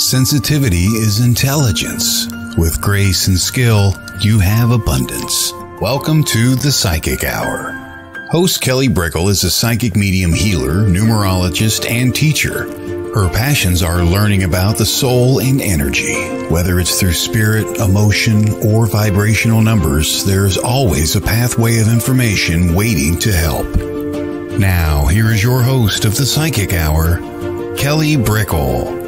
Sensitivity is intelligence. With grace and skill, you have abundance. Welcome to the Psychic Hour. Host Kelly Brickle is a psychic medium healer, numerologist, and teacher. Her passions are learning about the soul and energy. Whether it's through spirit, emotion, or vibrational numbers, there's always a pathway of information waiting to help. Now, here is your host of the Psychic Hour, Kelly Brickle.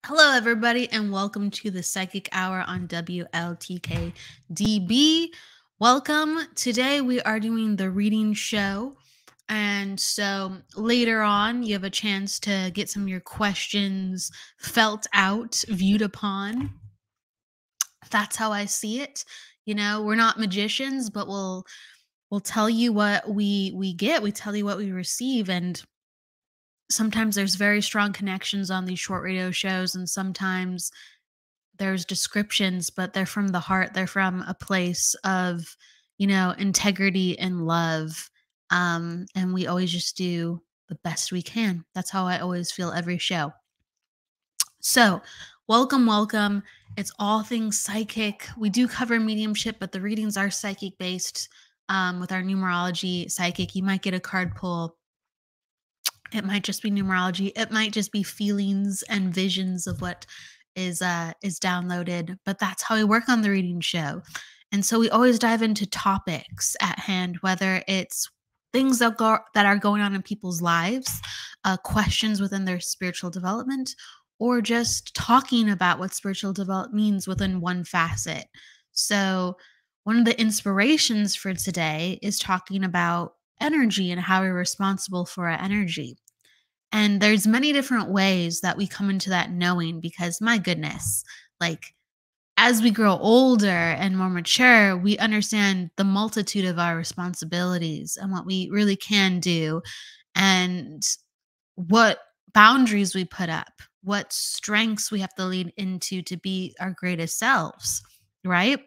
Hello, everybody, and welcome to the Psychic Hour on WLTK-DB. Welcome. Today, we are doing the reading show, and so later on, you have a chance to get some of your questions felt out, viewed upon. That's how I see it. You know, we're not magicians, but we'll tell you what we get. We tell you what we receive, and sometimes there's very strong connections on these short radio shows, and sometimes there's descriptions, but they're from the heart. They're from a place of, you know, integrity and love. And we always just do the best we can. That's how I always feel every show. So welcome, welcome. It's all things psychic. We do cover mediumship, but the readings are psychic based. With our numerology psychic, you might get a card pull. It might just be numerology. It might just be feelings and visions of what is downloaded. But that's how we work on the reading show. And so we always dive into topics at hand, whether it's things that are going on in people's lives, questions within their spiritual development, or just talking about what spiritual development means within one facet. So one of the inspirations for today is talking about energy and how we're responsible for our energy. And there's many different ways that we come into that knowing, because my goodness, like as we grow older and more mature, we understand the multitude of our responsibilities and what we really can do and what boundaries we put up, what strengths we have to lean into to be our greatest selves, right?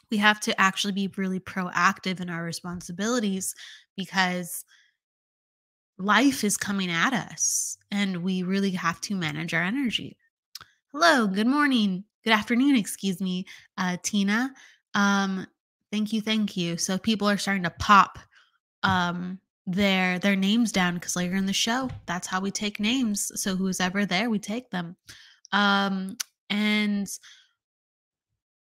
We have to actually be really proactive in our responsibilities because life is coming at us and we really have to manage our energy. Hello, good morning, good afternoon, excuse me, Tina. Thank you. So people are starting to pop their names down because later in the show, that's how we take names. So who's ever there, we take them. And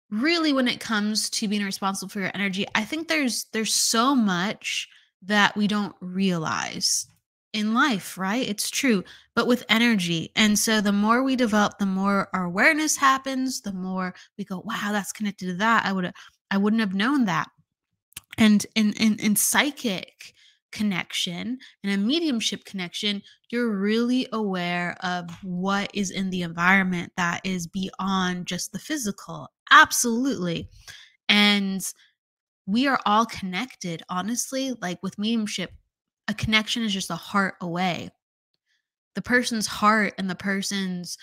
really, when it comes to being responsible for your energy, I think there's so much that we don't realize in life, right? It's true, but with energy. And so the more we develop, the more our awareness happens, the more we go, wow, that's connected to that. I wouldn't have known that. And in psychic connection and a mediumship connection, you're really aware of what is in the environment that is beyond just the physical. Absolutely. And we are all connected, honestly. Like with mediumship, a connection is just a heart away. The person's heart and the person's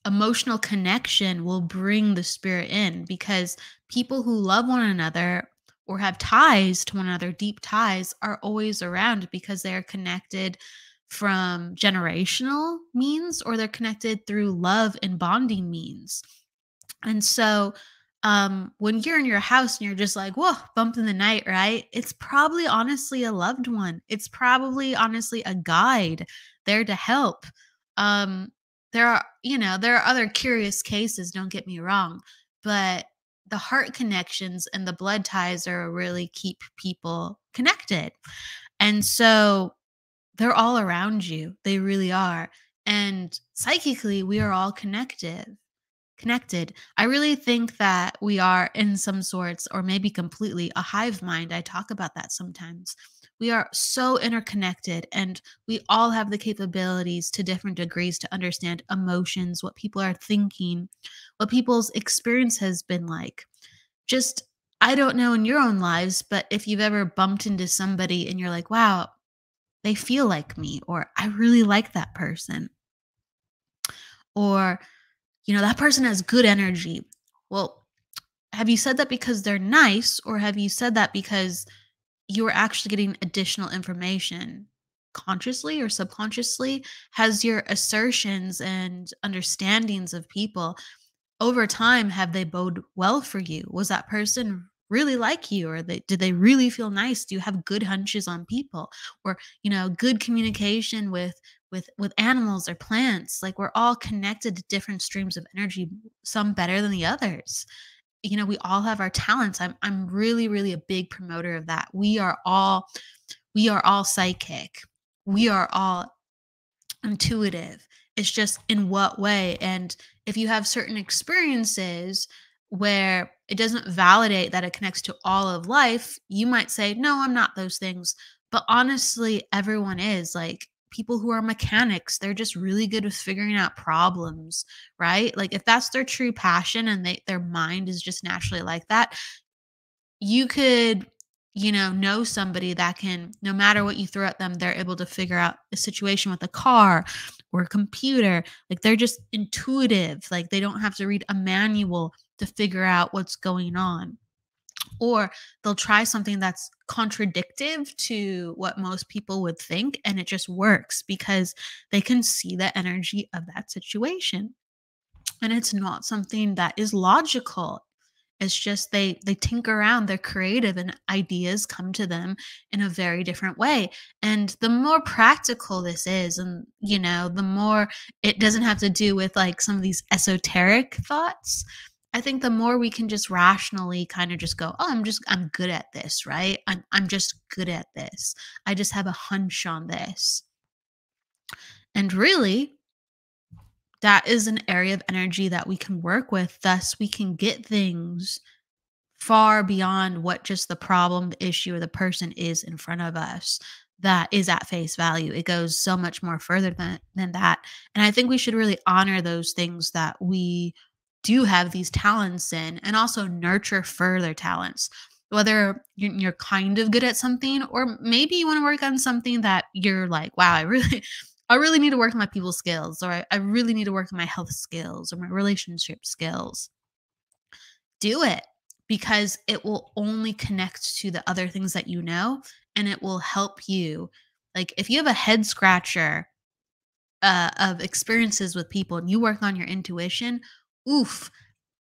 emotional connection will bring the spirit in, because people who love one another or have ties to one another, deep ties, are always around because they are connected from generational means, or they're connected through love and bonding means. And so when you're in your house and you're just like, whoa, bump in the night, right? It's probably honestly a loved one. It's probably honestly a guide there to help. There are other curious cases, don't get me wrong, but the heart connections and the blood ties are really keep people connected. And so they're all around you. They really are. And psychically, we are all connected. I really think that we are in some sorts, or maybe completely, a hive mind. I talk about that sometimes. We are so interconnected, and we all have the capabilities to different degrees to understand emotions, what people are thinking, what people's experience has been like. Just, I don't know in your own lives, but if you've ever bumped into somebody and you're like, wow, they feel like me, or I really like that person, or that person has good energy. Well, have you said that because they're nice, or have you said that because you are actually getting additional information consciously or subconsciously. Has your assertions and understandings of people over time, have they bode well for you? Was that person really like you, or did they really feel nice? Do you have good hunches on people, or good communication with animals or plants? Like, we're all connected to different streams of energy, some better than the others. We all have our talents. I'm really, really a big promoter of that. We are all psychic. We are all intuitive. It's just in what way. And if you have certain experiences where it doesn't validate that it connects to all of life, you might say, no, I'm not those things. But honestly, everyone is. Like, people who are mechanics, they're just really good with figuring out problems, right? Like, if that's their true passion and their mind is just naturally like that, you could know somebody that can, no matter what you throw at them, they're able to figure out a situation with a car or a computer. Like, they're just intuitive. Like, they don't have to read a manual to figure out what's going on. Or they'll try something that's contradictive to what most people would think, and it just works because they can see the energy of that situation. And it's not something that is logical. It's just they tinker around, they're creative, and ideas come to them in a very different way. And the more practical this is, and the more it doesn't have to do with like some of these esoteric thoughts, I think the more we can just rationally kind of just go, oh, I'm good at this, right? I'm just good at this. I just have a hunch on this. And really, that is an area of energy that we can work with. Thus, we can get things far beyond what just the problem, the issue, or the person is in front of us that is at face value. It goes so much more further than that. And I think we should really honor those things that we do have these talents in, and also nurture further talents. Whether you're kind of good at something, or maybe you want to work on something that you're like, wow, I really need to work on my people skills, or I really need to work on my health skills or my relationship skills. Do it, because it will only connect to the other things that you know, and it will help you. Like, if you have a head scratcher of experiences with people and you work on your intuition, oof,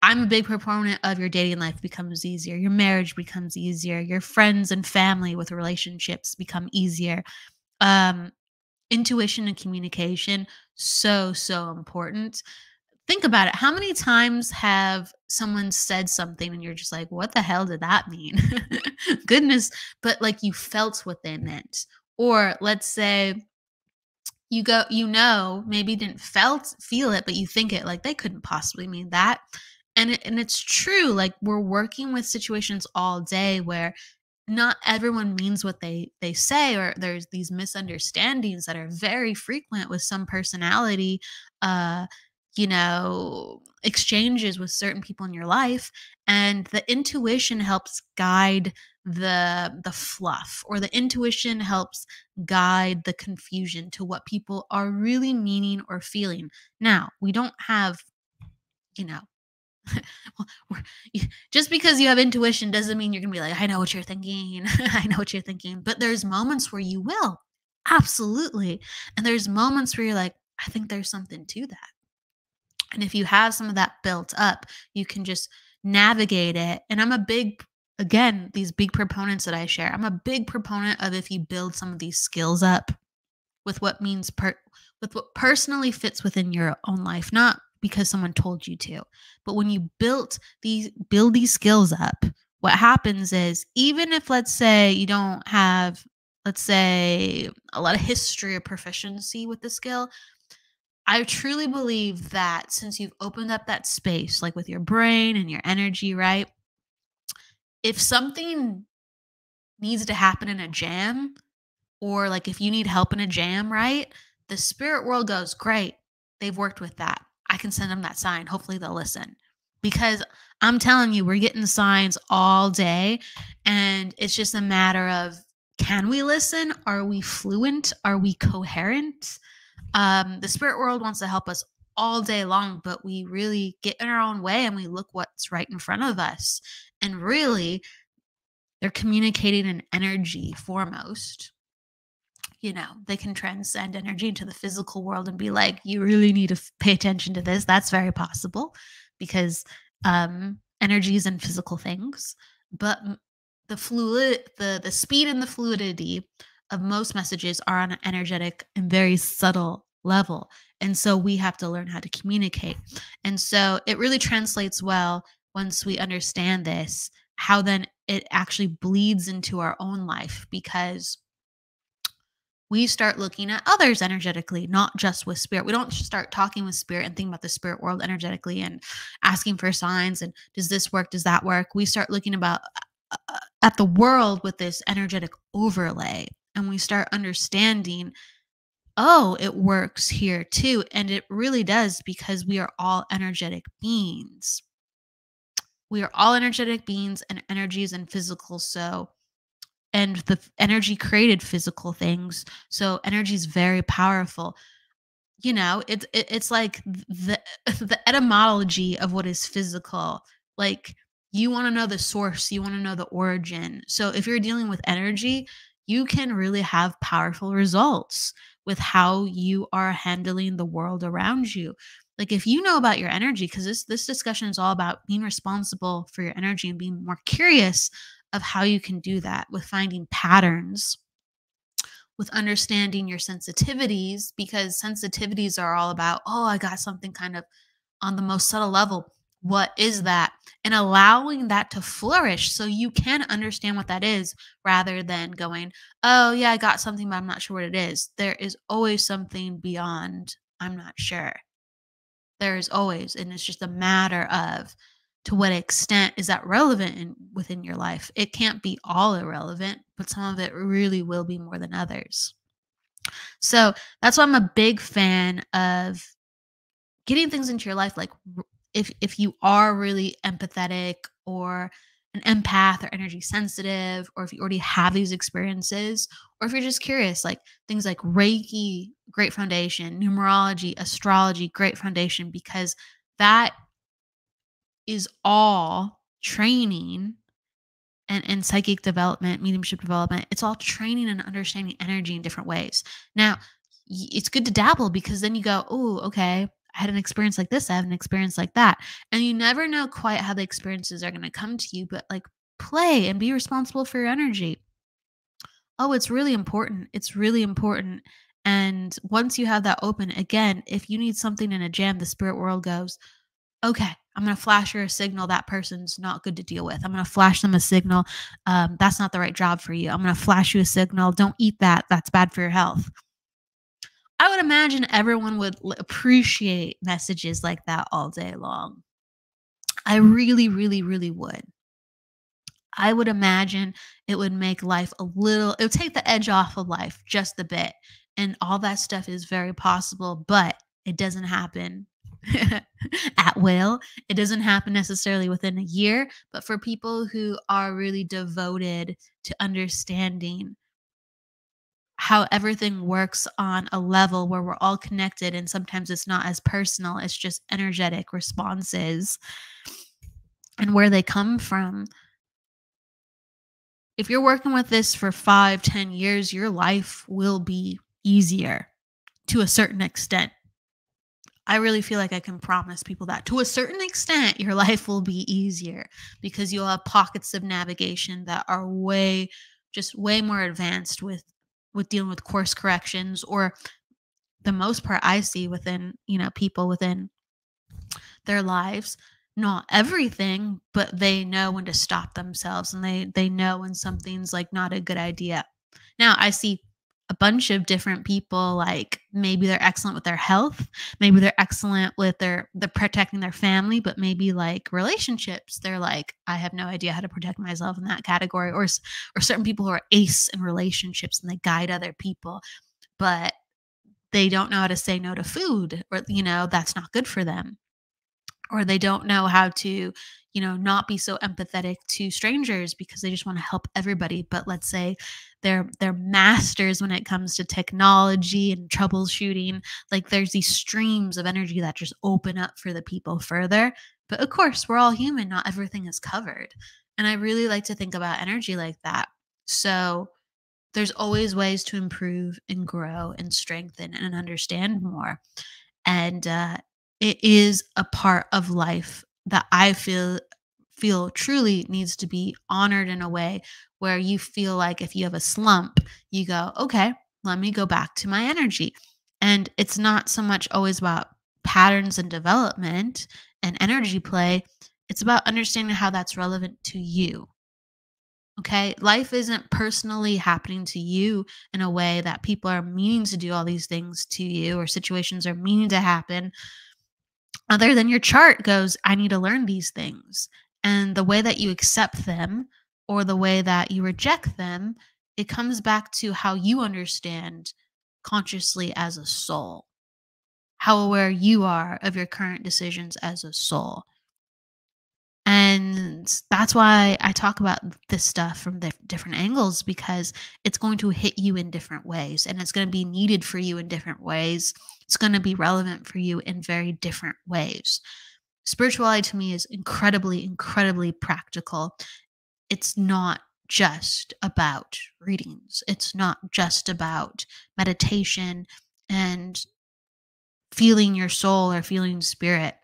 I'm a big proponent of your dating life becomes easier, your marriage becomes easier, your friends and family with relationships become easier. Um, Intuition and communication, so important. Think about it. How many times have someone said something and you're just like, what the hell did that mean? Goodness. But like, you felt what they meant. Or let's say maybe didn't feel it, but you think it, like, they couldn't possibly mean that. And it's true. Like, we're working with situations all day where not everyone means what they say, or there's these misunderstandings that are very frequent with some personality uh exchanges with certain people in your life. And the intuition helps guide the fluff, or the intuition helps guide the confusion to what people are really meaning or feeling. Now, we don't have, you know well, just because you have intuition doesn't mean you're gonna be like, I know what you're thinking. I know what you're thinking. But there's moments where you will. Absolutely. And there's moments where you're like, I think there's something to that. And if you have some of that built up, you can just navigate it. And again, these big proponents that I share, I'm a big proponent of, if you build some of these skills up with with what personally fits within your own life, not because someone told you to. But when you build these skills up, what happens is, even if, let's say, you don't have, let's say, a lot of history or proficiency with the skill, I truly believe that since you've opened up that space, like with your brain and your energy, right? If something needs to happen in a jam, or like if you need help in a jam, right? The spirit world goes, great. They've worked with that. I can send them that sign. Hopefully they'll listen. Because I'm telling you, we're getting signs all day. And it's just a matter of, can we listen? Are we fluent? Are we coherent? The spirit world wants to help us all day long, but we really get in our own way and we look what's right in front of us. And really, They're communicating an energy foremost. They can transcend energy into the physical world and be like, you really need to pay attention to this. That's very possible because energy is in physical things. But the speed and the fluidity of most messages are on an energetic and very subtle level. And so we have to learn how to communicate. And so it really translates well once we understand this, how then it actually bleeds into our own life, because we start looking at others energetically, not just with spirit. We don't just start talking with spirit and thinking about the spirit world energetically and asking for signs and does this work? Does that work? We start looking at the world with this energetic overlay, and we start understanding, oh, it works here too. And it really does, because we are all energetic beings. We are all energetic beings, and energy is in physical. And the energy created physical things. So energy is very powerful. It's like the etymology of what is physical. Like, you want to know the source, you want to know the origin. So if you're dealing with energy, you can really have powerful results with how you are handling the world around you. Like, if you know about your energy, because this discussion is all about being responsible for your energy and being more curious of how you can do that, with finding patterns, with understanding your sensitivities, because sensitivities are all about, oh, I got something kind of on the most subtle level. What is that? And allowing that to flourish so you can understand what that is, rather than going, oh, yeah, I got something, but I'm not sure what it is. There is always something beyond, I'm not sure. There is always, and it's just a matter of to what extent is that relevant within your life. It can't be all irrelevant, but some of it really will be more than others. So that's why I'm a big fan of getting things into your life. Like, if you are really empathetic, or an empath, or energy sensitive, or if you already have these experiences, or if you're just curious, like things like Reiki, great foundation, numerology, astrology, great foundation, because that is all training and psychic development, mediumship development. It's all training and understanding energy in different ways. Now, it's good to dabble, because then you go, oh, okay, I had an experience like this, I have an experience like that. And you never know quite how the experiences are going to come to you, but like, play and be responsible for your energy. Oh, it's really important. It's really important. And once you have that open, again, if you need something in a jam, the spirit world goes, okay, I'm going to flash her a signal. That person's not good to deal with. I'm going to flash them a signal. That's not the right job for you. I'm going to flash you a signal. Don't eat that. That's bad for your health. I would imagine everyone would appreciate messages like that all day long. I really, really, really would. I would imagine it would make life it would take the edge off of life just a bit. And all that stuff is very possible, but it doesn't happen at will. It doesn't happen necessarily within a year, but for people who are really devoted to understanding how everything works on a level where we're all connected, and sometimes it's not as personal, it's just energetic responses and where they come from. If you're working with this for 5-10 years, your life will be easier to a certain extent. I really feel like I can promise people that to a certain extent, your life will be easier, because you'll have pockets of navigation that are way more advanced with dealing with course corrections, or the most part I see within, people within their lives. Not everything, but they know when to stop themselves, and they know when something's like not a good idea. Now, I see a bunch of different people, like maybe they're excellent with their health, maybe they're excellent with they're protecting their family, but maybe like relationships, they're like, I have no idea how to protect myself in that category. Or certain people who are ace in relationships and they guide other people, but they don't know how to say no to food, or that's not good for them. Or they don't know how to, not be so empathetic to strangers, because they just want to help everybody. But let's say they're masters when it comes to technology and troubleshooting. Like, there's these streams of energy that just open up for the people further. But of course, we're all human. Not everything is covered. And I really like to think about energy like that. So there's always ways to improve and grow and strengthen and understand more. And it is a part of life that I feel truly needs to be honored in a way where you feel like if you have a slump, you go, okay, let me go back to my energy. And it's not so much always about patterns and development and energy play. It's about understanding how that's relevant to you. Okay. Life isn't personally happening to you in a way that people are meaning to do all these things to you or situations are meaning to happen other than your chart goes, I need to learn these things. And the way that you accept them or the way that you reject them, it comes back to how you understand consciously as a soul, how aware you are of your current decisions as a soul. And that's why I talk about this stuff from the different angles because it's going to hit you in different ways and it's going to be needed for you in different ways. It's going to be relevant for you in very different ways. Spirituality to me is incredibly, incredibly practical. It's not just about readings, it's not just about meditation and feeling your soul or feeling spirit.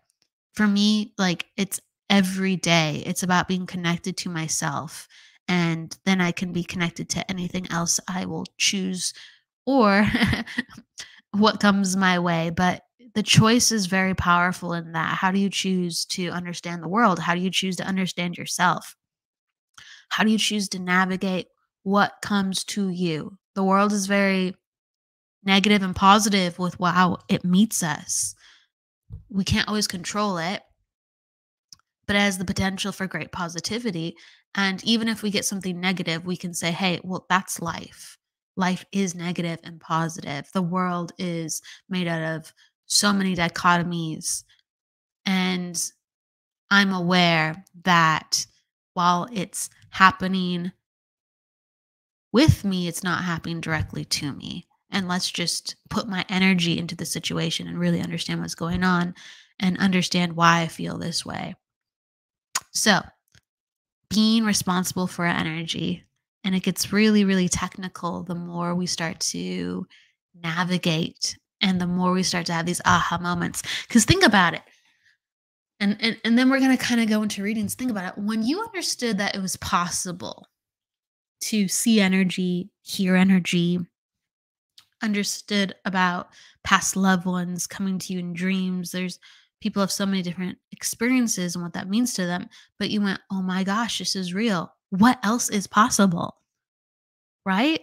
For me, like it's every day. It's about being connected to myself. And then I can be connected to anything else I will choose or what comes my way. But the choice is very powerful in that. How do you choose to understand the world? How do you choose to understand yourself? How do you choose to navigate what comes to you? The world is very negative and positive with how it meets us. We can't always control it, but it has the potential for great positivity. And even if we get something negative, we can say, hey, well, that's life. Life is negative and positive. The world is made out of so many dichotomies. And I'm aware that while it's happening with me, it's not happening directly to me. And let's just put my energy into the situation and really understand what's going on and understand why I feel this way. So, being responsible for our energy. And it gets really, really technical the more we start to navigate and the more we start to have these aha moments. Because think about it. And then we're going to kind of go into readings. Think about it. When you understood that it was possible to see energy, hear energy, understood about past loved ones coming to you in dreams. There's people have so many different experiences and what that means to them. But you went, oh my gosh, this is real. What else is possible? Right?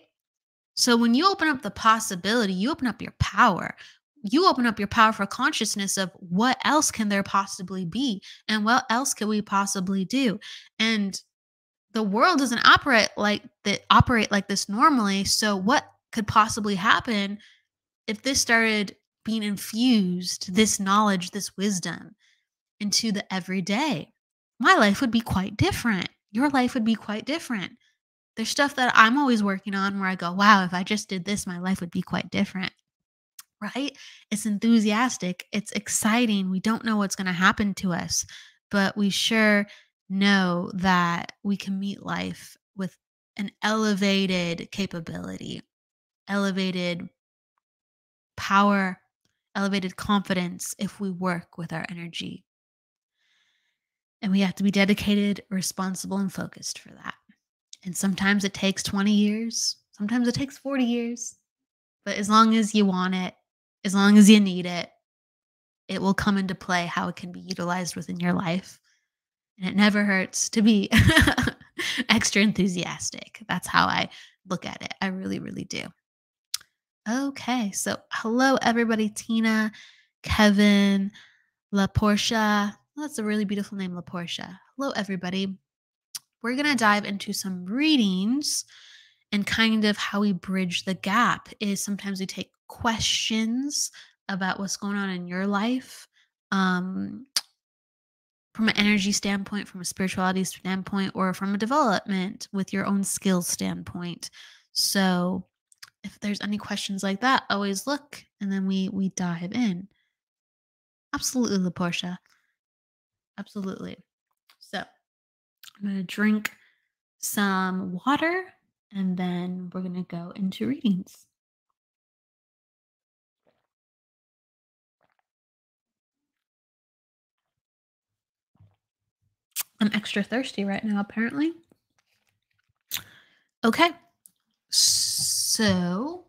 So when you open up the possibility, you open up your power. You open up your power for consciousness of what else can there possibly be and what else can we possibly do. And the world doesn't operate like this normally. So what could possibly happen if this started being infused, this knowledge, this wisdom into the everyday? My life would be quite different. Your life would be quite different. There's stuff that I'm always working on where I go, wow, if I just did this, my life would be quite different. Right? It's enthusiastic. It's exciting. We don't know what's going to happen to us, but we sure know that we can meet life with an elevated capability, elevated power, elevated confidence if we work with our energy. And we have to be dedicated, responsible, and focused for that. And sometimes it takes 20 years, sometimes it takes 40 years. But as long as you want it, as long as you need it, it will come into play how it can be utilized within your life. And it never hurts to be extra enthusiastic. That's how I look at it. I really, really do. Okay. So, hello, everybody. Tina, Kevin, La Portia. That's a really beautiful name, La Portia. Hello, everybody. We're going to dive into some readings and kind of how we bridge the gap is sometimes we take questions about what's going on in your life from an energy standpoint, from a spirituality standpoint, or from a development with your own skills standpoint. So if there's any questions like that, always look and then we dive in. Absolutely, LaPortia. Absolutely. So I'm going to drink some water and then we're going to go into readings. I'm extra thirsty right now, apparently. Okay. So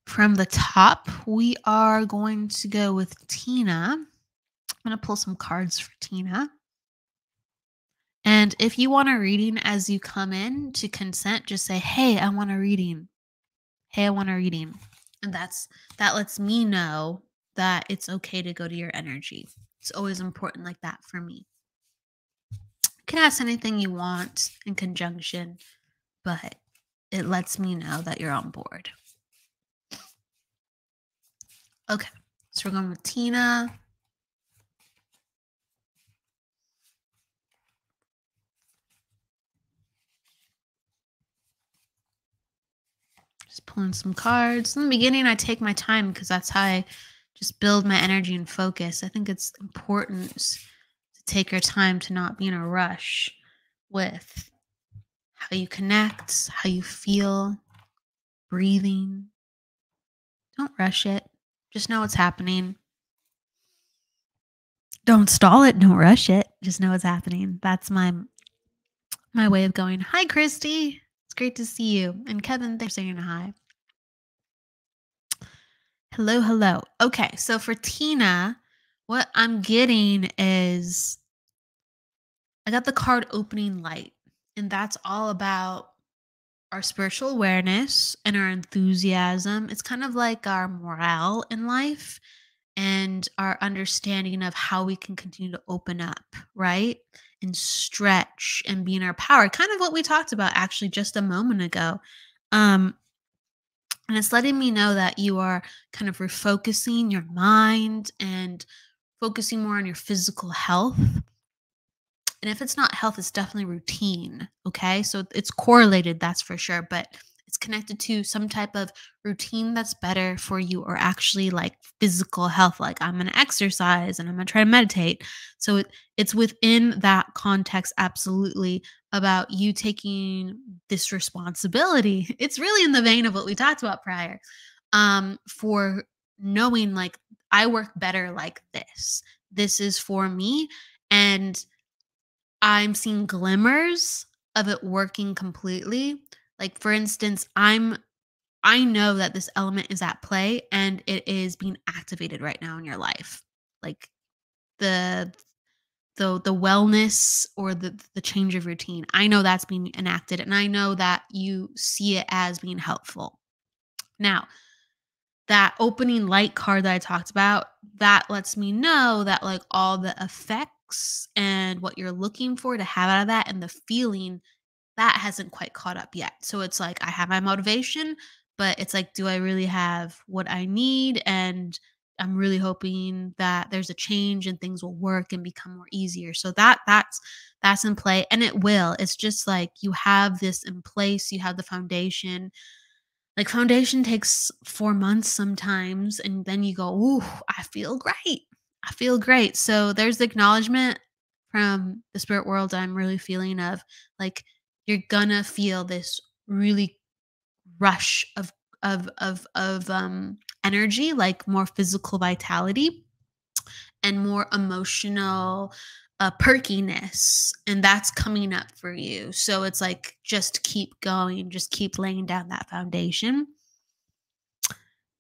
from the top, we are going to go with Tina. I'm going to pull some cards for Tina. And if you want a reading as you come in to consent, just say, "Hey, I want a reading. Hey, I want a reading." And that lets me know that it's okay to go to your energy. It's always important like that for me. You can ask anything you want in conjunction, but it lets me know that you're on board. Okay, so we're going with Tina. Just pulling some cards. In the beginning, I take my time because that's how I just build my energy and focus. I think it's important to take your time, to not be in a rush with how you connect, how you feel, breathing. Don't rush it. Just know what's happening. Don't stall it. Don't rush it. Just know what's happening. That's my way of going. Hi, Christy. It's great to see you. And Kevin, thanks for saying hi. Hello, hello. Okay, so for Tina, what I'm getting is I got the card Opening Light, and that's all about our spiritual awareness and our enthusiasm. It's kind of like our morale in life and our understanding of how we can continue to open up, right? And stretch and be in our power. Kind of what we talked about actually just a moment ago. Um, and it's letting me know that you are kind of refocusing your mind and focusing more on your physical health. And if it's not health, it's definitely routine. Okay. So it's correlated, that's for sure. But it's connected to some type of routine that's better for you, or actually like physical health. Like I'm going to exercise and I'm going to try to meditate. So it's within that context, absolutely, about you taking this responsibility. It's really in the vein of what we talked about prior, for knowing like I work better like this. This is for me. And I'm seeing glimmers of it working completely. Like for instance, I know that this element is at play and it is being activated right now in your life. Like the the wellness or the change of routine. I know that's being enacted and I know that you see it as being helpful. Now, that Opening Light card that I talked about, that lets me know that like all the effects and what you're looking for to have out of that and the feeling that hasn't quite caught up yet. So it's like I have my motivation, but it's like, do I really have what I need? And I'm really hoping that there's a change and things will work and become more easier. So that's in play and it will. It's just like you have this in place, you have the foundation. Like foundation takes 4 months sometimes and then you go, "Ooh, I feel great. I feel great." So there's the acknowledgement from the spirit world I'm really feeling of like you're gonna feel this really rush of energy, like more physical vitality and more emotional perkiness, and that's coming up for you. So it's like just keep going, just keep laying down that foundation.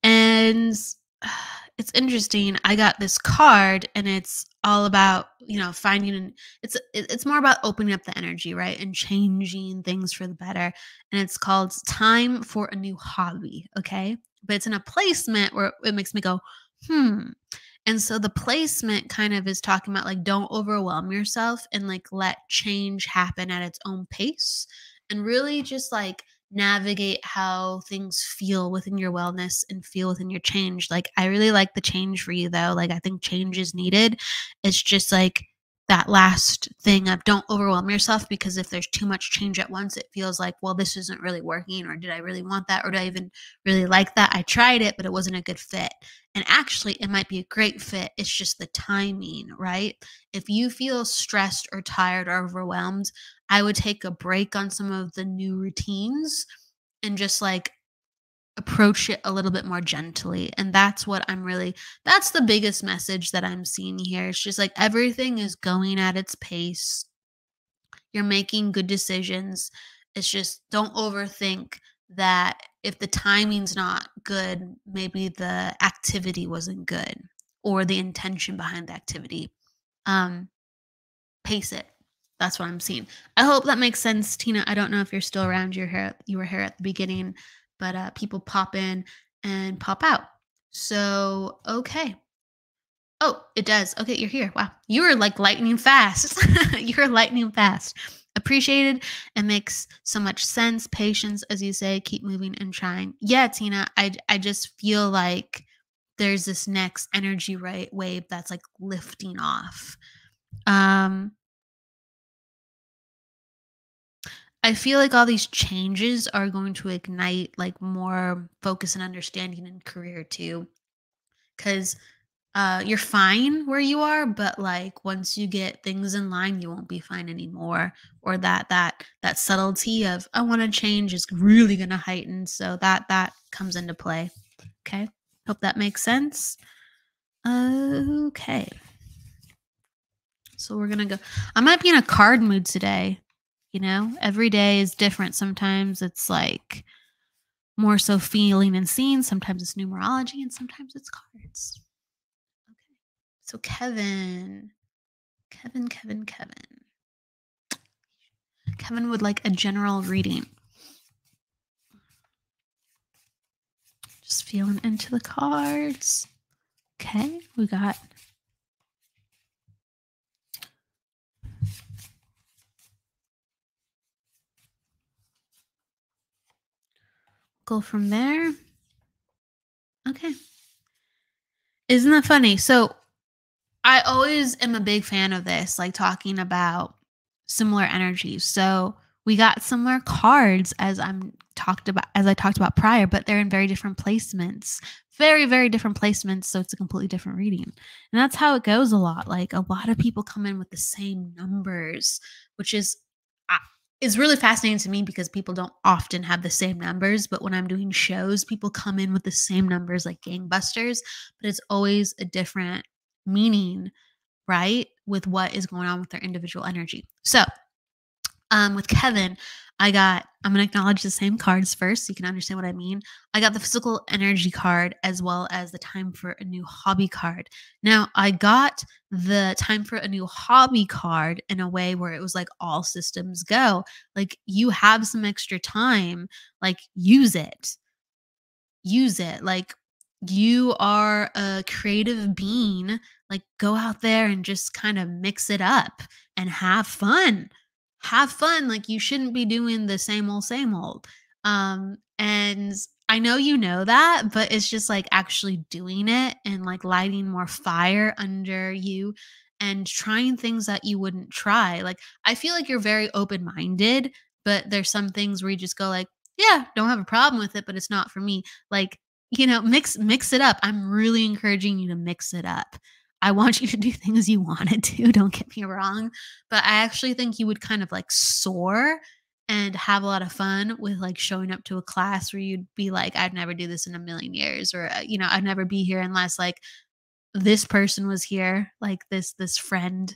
And it's interesting. I got this card and it's all about, finding it's more about opening up the energy, right? And changing things for the better. And it's called Time for a New Hobby, okay? But it's in a placement where it makes me go, "Hmm." And so the placement kind of is talking about like don't overwhelm yourself and like let change happen at its own pace and really just like navigate how things feel within your wellness and feel within your change. Like I really like the change for you though. Like I think change is needed. It's just like that last thing of don't overwhelm yourself, because if there's too much change at once, it feels like, well, this isn't really working, or did I really want that, or do I even really like that? I tried it, but it wasn't a good fit. And actually, it might be a great fit. It's just the timing, right? If you feel stressed or tired or overwhelmed, I would take a break on some of the new routines and just like approach it a little bit more gently. And that's what that's the biggest message that I'm seeing here. It's just like everything is going at its pace. You're making good decisions. It's just don't overthink that if the timing's not good, maybe the activity wasn't good or the intention behind the activity. Um, Pace it. That's what I'm seeing. I hope that makes sense, Tina. I don't know if you're still around. You were here at the beginning, but people pop in and pop out. So okay. Oh, it does. Okay, you're here. Wow, you were like lightning fast. You're lightning fast. Appreciated. It makes so much sense. Patience, as you say. Keep moving and trying. Yeah, Tina. I just feel like there's this next energy wave that's like lifting off. Um, I feel like all these changes are going to ignite like more focus and understanding in career too. Cause you're fine where you are, but like once you get things in line, you won't be fine anymore. Or that subtlety of I want to change is really gonna heighten. So that comes into play. Okay. Hope that makes sense. Okay. So we're gonna go. I might be in a card mood today. Every day is different. Sometimes it's like more so feeling and seeing. Sometimes it's numerology, and sometimes it's cards. Okay. So Kevin. Kevin would like a general reading. Just feeling into the cards. Okay, we got go from there. Okay. Isn't that funny? So I always am a big fan of this, like talking about similar energies. So we got similar cards as I talked about prior, but they're in very different placements. Very, very different placements. So it's a completely different reading. And that's how it goes a lot. Like a lot of people come in with the same numbers, which uh, is really fascinating to me because people don't often have the same numbers. But when I'm doing shows, people come in with the same numbers like gangbusters, but it's always a different meaning, right? With what is going on with their individual energy. So, with Kevin, I'm going to acknowledge the same cards first so you can understand what I mean. I got the physical energy card as well as the time for a new hobby card. Now, I got the time for a new hobby card in a way where it was like all systems go. Like you have some extra time, like use it. Like you are a creative being, like go out there and just kind of mix it up and have fun. Like you shouldn't be doing the same old. And I know you know that, but it's just like actually doing it and like lighting more fire under you and trying things that you wouldn't try. Like I feel like you're very open-minded, but there's some things where you just go like, yeah, don't have a problem with it, but it's not for me. Like, mix it up. I'm really encouraging you to mix it up. I want you to do things you wanted to, don't get me wrong, but I actually think you would kind of like soar and have a lot of fun with like showing up to a class where you'd be like, I'd never do this in a million years, or I'd never be here unless like this person was here, like this friend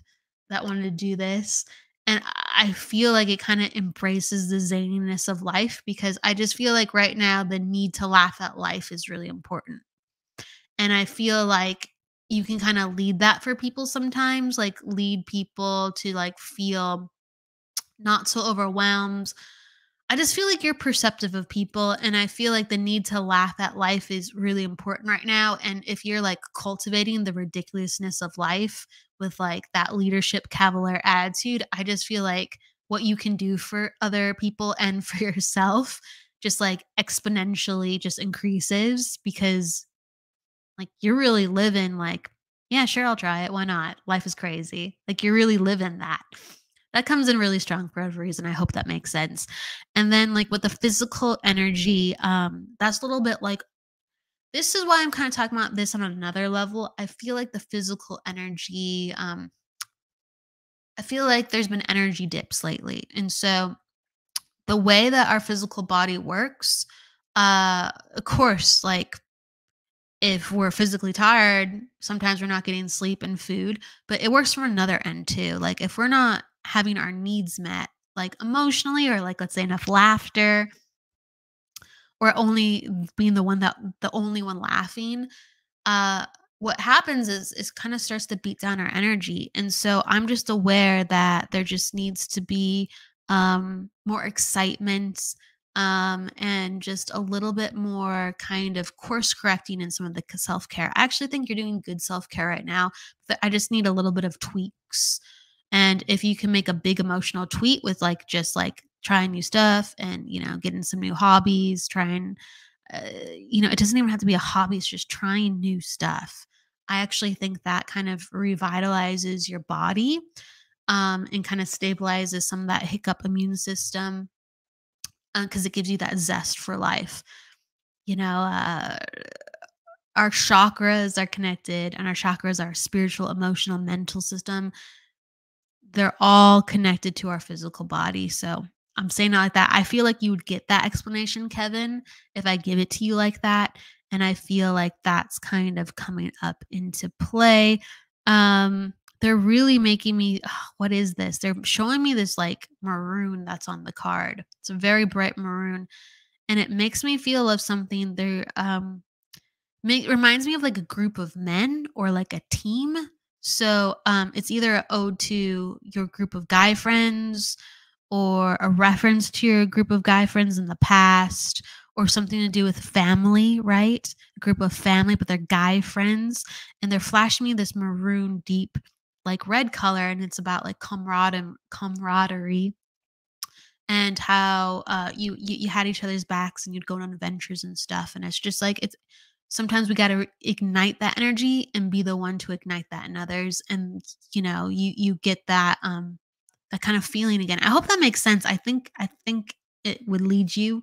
that wanted to do this. And I feel like it kind of embraces the zaniness of life because I just feel like right now the need to laugh at life is really important. And I feel like you can kind of lead that for people sometimes, like lead people to like feel not so overwhelmed. I just feel like you're perceptive of people, and I feel like the need to laugh at life is really important right now. And if you're like cultivating the ridiculousness of life with like that leadership cavalier attitude, I just feel like what you can do for other people and for yourself just like exponentially just increases because like you're really living like Yeah, sure, I'll try it. Why not? Life is crazy. Like, you're really living that. That comes in really strong for every reason. I hope that makes sense. And then, like, with the physical energy, that's a little bit like, this is why I'm kind of talking about this on another level. I feel like the physical energy, I feel like there's been energy dips lately. And so the way that our physical body works, of course, like, if we're physically tired, sometimes we're not getting sleep and food, but it works from another end too. Like, if we're not having our needs met, like emotionally, or like, let's say, enough laughter, or only being the only one laughing, uh what happens is kind of starts to beat down our energy. And so I'm just aware that there just needs to be more excitement, and just a little bit more kind of course correcting in some of the self-care. I actually think you're doing good self-care right now, but I just need a little bit of tweaks. And if you can make a big emotional tweet with, like, just like trying new stuff, and getting some new hobbies, trying, it doesn't even have to be a hobby, it's just trying new stuff. I actually think that kind of revitalizes your body, and kind of stabilizes some of that hiccup immune system, because it gives you that zest for life. You know, our chakras are connected, and our chakras are spiritual, emotional, mental system. They're all connected to our physical body. So I'm saying it like that. I feel like you would get that explanation, Kevin, if I give it to you like that. And I feel like that's kind of coming up into play. They're really making me, what is this? They're showing me this like maroon that's on the card. It's a very bright maroon. And it makes me feel of something. Reminds me of like a group of men, or like a team. So it's either an ode to your group of guy friends, or a reference to your group of guy friends in the past, or something to do with family, right? A group of family, but they're guy friends, and they're flashing me this maroon deep like red color, and it's about like camaraderie, and how you had each other's backs, and you'd go on adventures and stuff. And it's just like, it's sometimes we got to ignite that energy and be the one to ignite that in others. And you get that that kind of feeling again. I hope that makes sense. I think it would lead you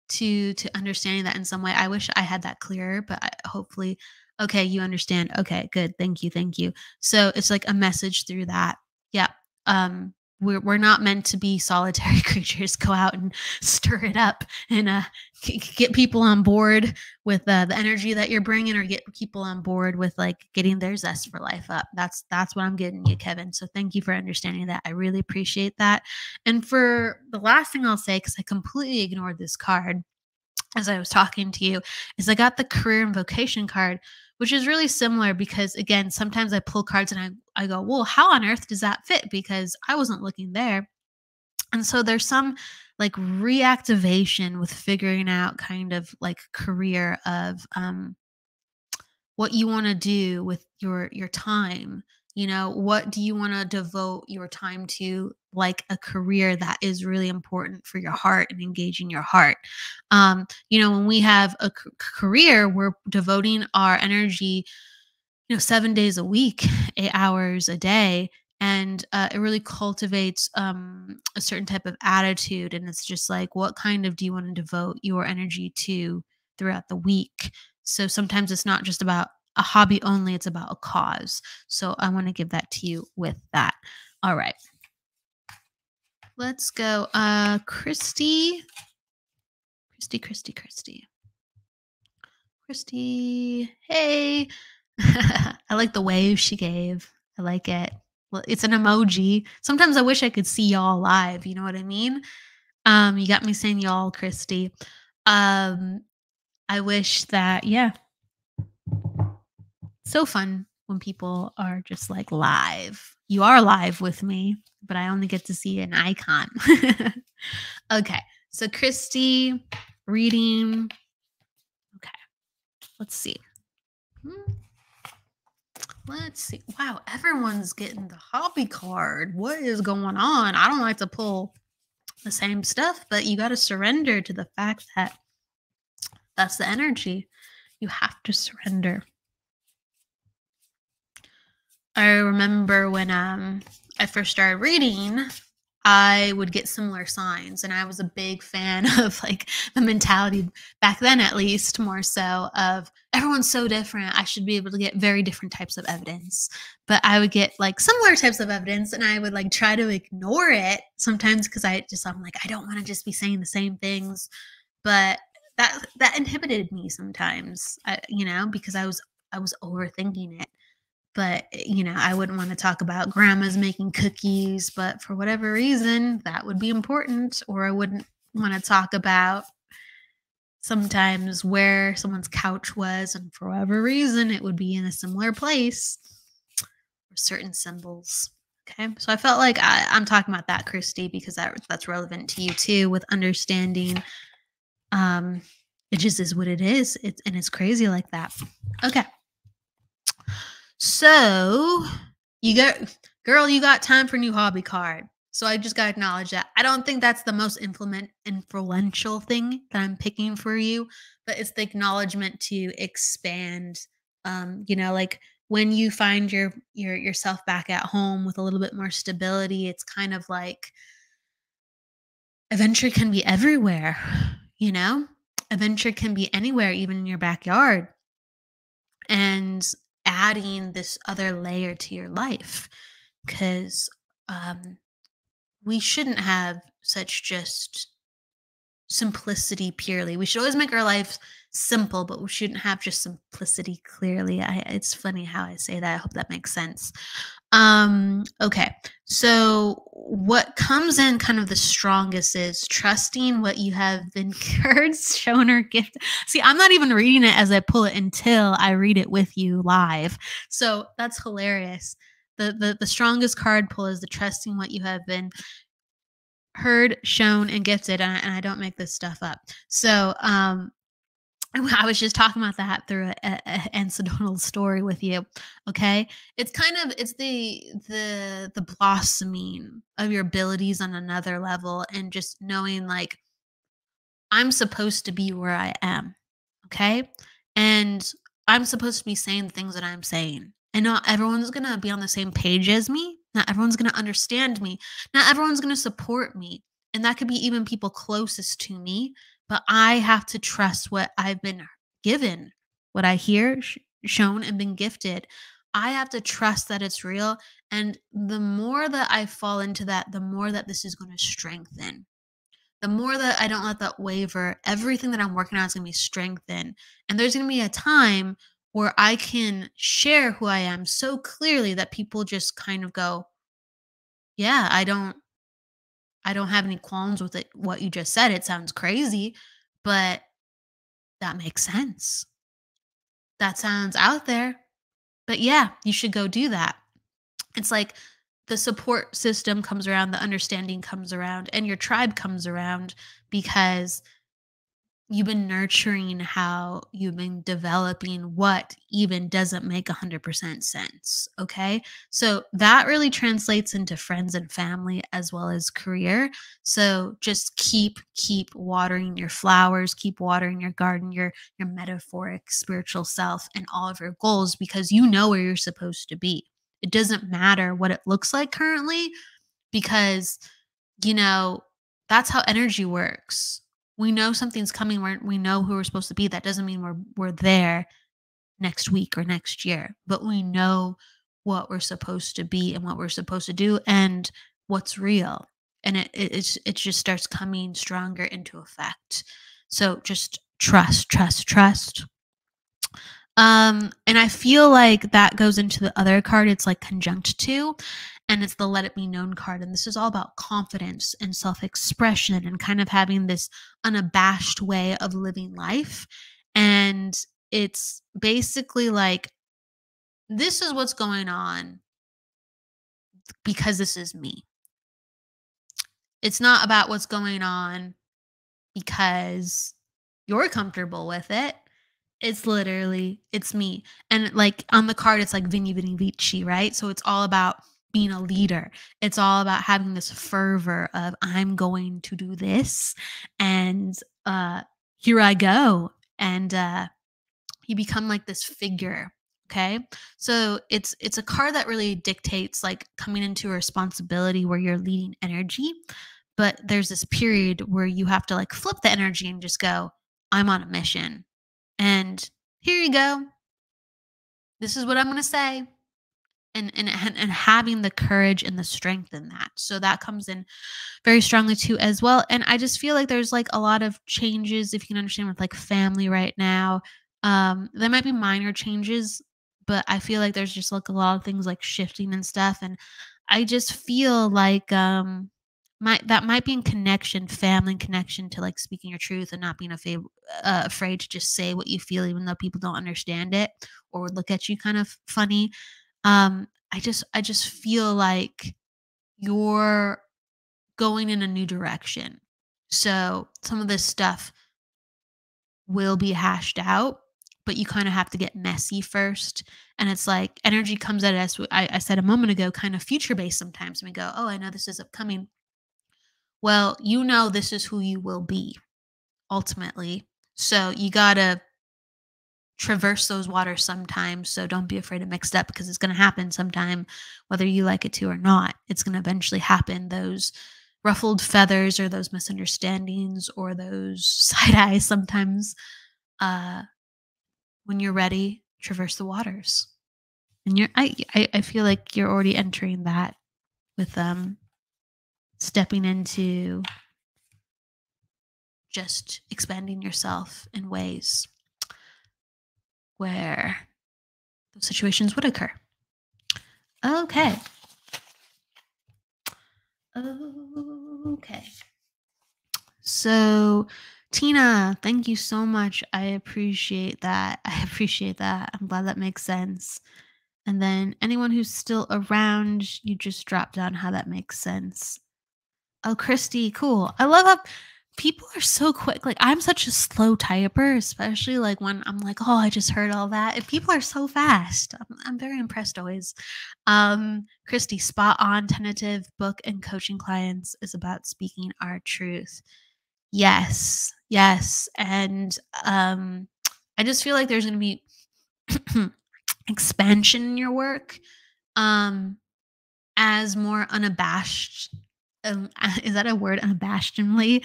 to understanding that in some way. I wish I had that clearer, but hopefully, okay, you understand. Okay, good. Thank you. So it's like a message through that. Yeah. We're not meant to be solitary creatures. Go out and stir it up, and get people on board with the energy that you're bringing, or get people on board with like getting their zest for life up. That's what I'm getting you, Kevin. So thank you for understanding that. I really appreciate that. And for the last thing I'll say, because I completely ignored this card as I was talking to you, is I got the career and vocation card, which is really similar, because again, sometimes I pull cards and I go, well, how on earth does that fit? Because I wasn't looking there. And so there's some like reactivation with figuring out kind of like career of what you want to do with your time. What do you want to devote your time to, like a career that is really important for your heart and engaging your heart. When we have a career, we're devoting our energy, 7 days a week, 8 hours a day. And it really cultivates a certain type of attitude. And it's just like, what kind of do you want to devote your energy to throughout the week? So sometimes it's not just about a hobby only, it's about a cause. So I want to give that to you with that. All right. Let's go. Christy. Hey. I like the wave she gave. I like it. Well, it's an emoji. Sometimes I wish I could see y'all live. You know what I mean? You got me saying y'all, Christy. I wish that, yeah. So fun when people are just like live. You are live with me, but I only get to see an icon. Okay. So Christy, reading. Okay. Let's see. Let's see. Wow, everyone's getting the hobby card. What is going on? I don't like to pull the same stuff, but you got to surrender to the fact that that's the energy. You have to surrender. I remember when I first started reading, I would get similar signs, and I was a big fan of like the mentality back then, at least more so, of everyone's so different. I should be able to get very different types of evidence. But I would get like similar types of evidence, and I would like try to ignore it sometimes because I'm like, I don't want to just be saying the same things. But that inhibited me sometimes, because I was overthinking it. But, I wouldn't want to talk about grandma's making cookies, but for whatever reason, that would be important. Or I wouldn't want to talk about sometimes where someone's couch was, and for whatever reason, it would be in a similar place, or certain symbols. Okay. So I felt like I'm talking about that, Christy, because that's relevant to you too, with understanding. It just is what it is. And it's crazy like that. Okay. So you got time for new hobby card. So I just got to acknowledge that. I don't think that's the most influential thing that I'm picking for you, but it's the acknowledgement to expand. Like when you find yourself back at home with a little bit more stability, it's kind of like adventure can be everywhere, you know? Adventure can be anywhere, even in your backyard. And adding this other layer to your life, because we shouldn't have such just simplicity purely. We should always make our life simple, but we shouldn't have just simplicity clearly. It's funny how I say that. I hope that makes sense. Okay. So what comes in kind of the strongest is trusting what you have been cards, shown, or gifted. See, I'm not even reading it as I pull it until I read it with you live. So that's hilarious. The strongest card pull is the trusting what you have been heard, shown, and gifted. And I don't make this stuff up. So I was just talking about that through a incidental story with you. Okay. It's the blossoming of your abilities on another level, and just knowing like I'm supposed to be where I am. Okay. And I'm supposed to be saying the things that I'm saying. And not everyone's going to be on the same page as me. Not everyone's going to understand me. Not everyone's going to support me. And that could be even people closest to me. But I have to trust what I've been given, what I hear, shown, and been gifted. I have to trust that it's real. And the more that I fall into that, the more that this is going to strengthen. The more that I don't let that waver, everything that I'm working on is going to be strengthened. And there's going to be a time where I can share who I am so clearly that people just kind of go, yeah, I don't have any qualms with it. What you just said, it sounds crazy, but that makes sense. That sounds out there. But yeah, you should go do that. It's like the support system comes around, the understanding comes around, and your tribe comes around because you've been nurturing how you've been developing what even doesn't make 100% sense. Okay. So that really translates into friends and family as well as career. So just keep watering your flowers, keep watering your garden, your metaphoric spiritual self, and all of your goals, because you know where you're supposed to be. It doesn't matter what it looks like currently, because you know that's how energy works. We know something's coming. We know who we're supposed to be. That doesn't mean we're there next week or next year, but we know what we're supposed to be and what we're supposed to do and what's real. And it just starts coming stronger into effect. So just trust. And I feel like that goes into the other card. It's like conjunct to, and it's the let it be known card. And this is all about confidence and self-expression and kind of having this unabashed way of living life. And it's basically like, this is what's going on because this is me. It's not about what's going on because you're comfortable with it. It's literally, it's me. And like on the card, it's like Vini Vini Vici, right? So it's all about being a leader. It's all about having this fervor of I'm going to do this, and here I go. And you become like this figure. Okay. So it's a card that really dictates like coming into a responsibility where you're leading energy. But there's this period where you have to like flip the energy and just go, I'm on a mission. And here you go. This is what I'm gonna say. And having the courage and the strength in that. So that comes in very strongly too as well. And I just feel like there's like a lot of changes, if you can understand, with like family right now. There might be minor changes, but I feel like there's just like a lot of things like shifting and stuff. And I just feel like that might be in connection, family connection to like speaking your truth and not being afraid to just say what you feel, even though people don't understand it or would look at you kind of funny. I just feel like you're going in a new direction. So some of this stuff will be hashed out, but you kind of have to get messy first. And it's like energy comes at us. I said a moment ago, kind of future based sometimes. And we go, oh, I know this is upcoming. Well, you know, this is who you will be ultimately. So you got to traverse those waters sometimes. So don't be afraid to mix it up because it's going to happen sometime, whether you like it to or not. It's going to eventually happen. Those ruffled feathers or those misunderstandings or those side eyes sometimes, uh, when you're ready, traverse the waters. And I feel like you're already entering that with stepping into just expanding yourself in ways where those situations would occur. Okay. Okay. So, Tina, thank you so much. I appreciate that. I appreciate that. I'm glad that makes sense. And then anyone who's still around, you just drop down how that makes sense. Oh, Christy, cool. I love how people are so quick. Like, I'm such a slow typer, especially like when I'm like, oh, I just heard all that. And people are so fast. I'm very impressed always. Christy, spot on. Tentative book and coaching clients is about speaking our truth. Yes, yes. And I just feel like there's going to be expansion in your work. Um, as more unabashed, is that a word, unabashedly?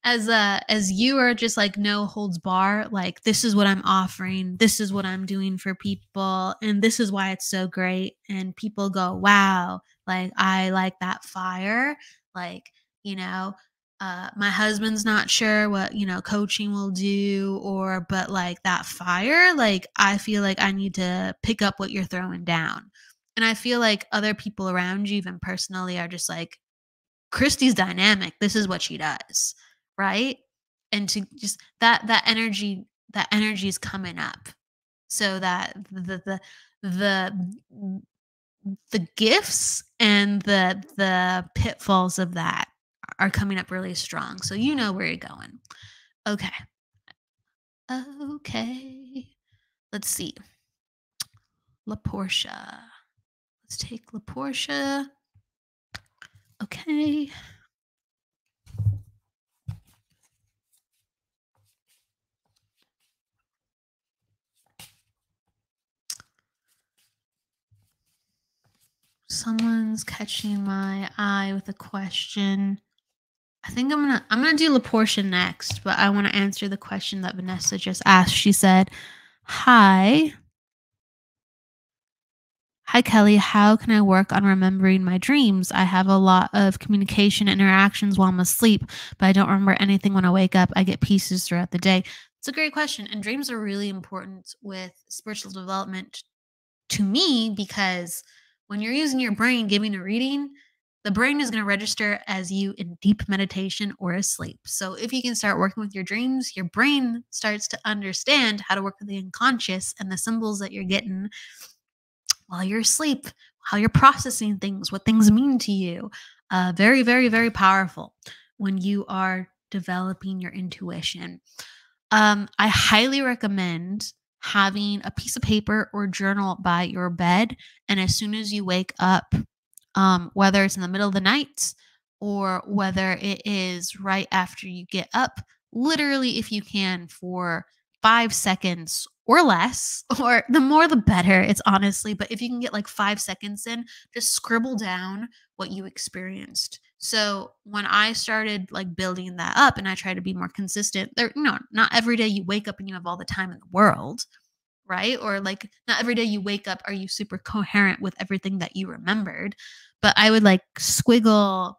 As you are just like no holds bar, like this is what I'm offering, this is what I'm doing for people, and this is why it's so great. And people go, wow, like I like that fire. Like, you know, my husband's not sure what, coaching will do, or but like that fire, like I feel like I need to pick up what you're throwing down. And I feel like other people around you, even personally, are just like, Christy's dynamic. This is what she does, right? And to just that energy is coming up, so that the the gifts and the pitfalls of that are coming up really strong. So you know where you're going. Okay. Okay. Let's see. La Portia. Let's take La Portia. Okay. Someone's catching my eye with a question. I think I'm gonna do La Portia next, but I want to answer the question that Vanessa just asked. She said, "Hi, hi Kelly. How can I work on remembering my dreams? I have a lot of communication interactions while I'm asleep, but I don't remember anything when I wake up. I get pieces throughout the day." It's a great question, and dreams are really important with spiritual development to me, because when you're using your brain giving a reading, the brain is going to register as you in deep meditation or asleep. So if you can start working with your dreams, your brain starts to understand how to work with the unconscious and the symbols that you're getting while you're asleep, how you're processing things, what things mean to you. Very, very, very powerful when you are developing your intuition. I highly recommend having a piece of paper or journal by your bed. And as soon as you wake up, whether it's in the middle of the night or whether it is right after you get up, literally, if you can, for 5 seconds or less, or the more the better. It's honestly, but if you can get like 5 seconds in, just scribble down what you experienced. So when I started like building that up and I try to be more consistent, there, not every day you wake up and you have all the time in the world, right? Or like not every day you wake up are you super coherent with everything that you remembered. But I would like squiggle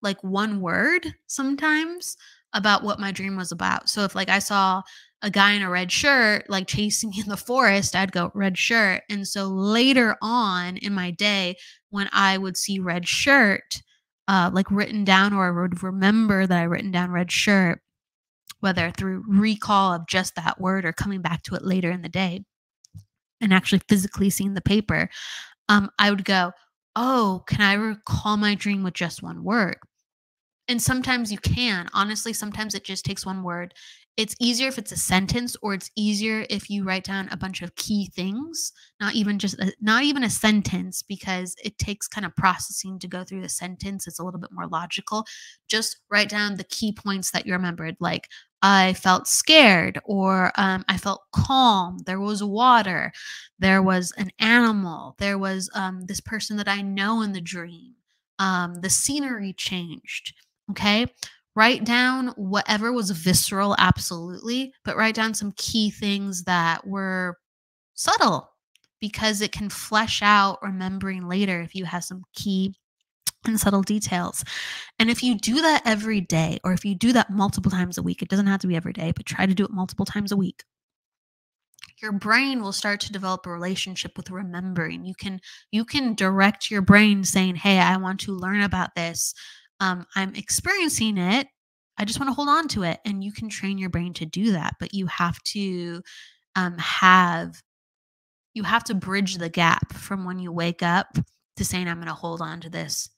like one word sometimes about what my dream was about. So if like I saw a guy in a red shirt like chasing me in the forest, I'd go red shirt. And so later on in my day, when I would see red shirt, like written down, or I would remember that I written down red shirt, whether through recall of just that word or coming back to it later in the day and actually physically seeing the paper, I would go, oh, can I recall my dream with just one word? And sometimes you can. Honestly, sometimes it just takes one word. It's easier if it's a sentence, or it's easier if you write down a bunch of key things, not even a sentence, because it takes kind of processing to go through the sentence. It's a little bit more logical. Just write down the key points that you remembered, like I felt scared, or I felt calm. There was water. There was an animal. There was this person that I know in the dream. The scenery changed. Okay. Write down whatever was visceral, absolutely, but write down some key things that were subtle, because it can flesh out remembering later if you have some key and subtle details. And if you do that every day, or if you do that multiple times a week, it doesn't have to be every day, but try to do it multiple times a week, your brain will start to develop a relationship with remembering. You can direct your brain saying, hey, I want to learn about this. I'm experiencing it. I just want to hold on to it. And you can train your brain to do that. But you have to have you have to bridge the gap from when you wake up to saying, I'm going to hold on to this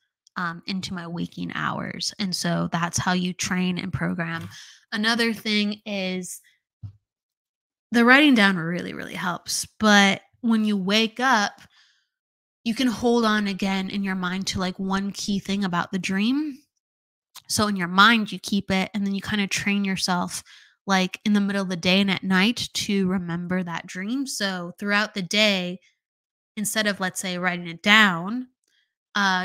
into my waking hours. And so that's how you train and program. Another thing is the writing down really, really helps. But when you wake up, you can hold on again in your mind to like one key thing about the dream. So in your mind, you keep it, and then you kind of train yourself like in the middle of the day and at night to remember that dream. So throughout the day, instead of, let's say, writing it down,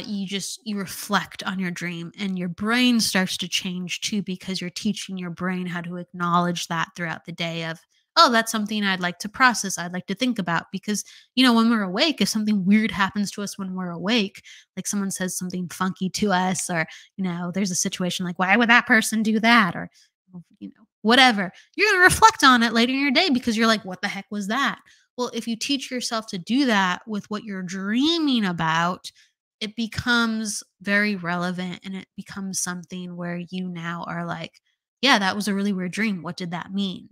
you reflect on your dream, and your brain starts to change too, because you're teaching your brain how to acknowledge that throughout the day of, oh, that's something I'd like to process, I'd like to think about. Because when we're awake, if something weird happens to us when we're awake, like someone says something funky to us, or there's a situation like, why would that person do that, or whatever, you're going to reflect on it later in your day, because you're like, what the heck was that? Well, if you teach yourself to do that with what you're dreaming about, it becomes very relevant, and it becomes something where you now are like, yeah, that was a really weird dream. What did that mean?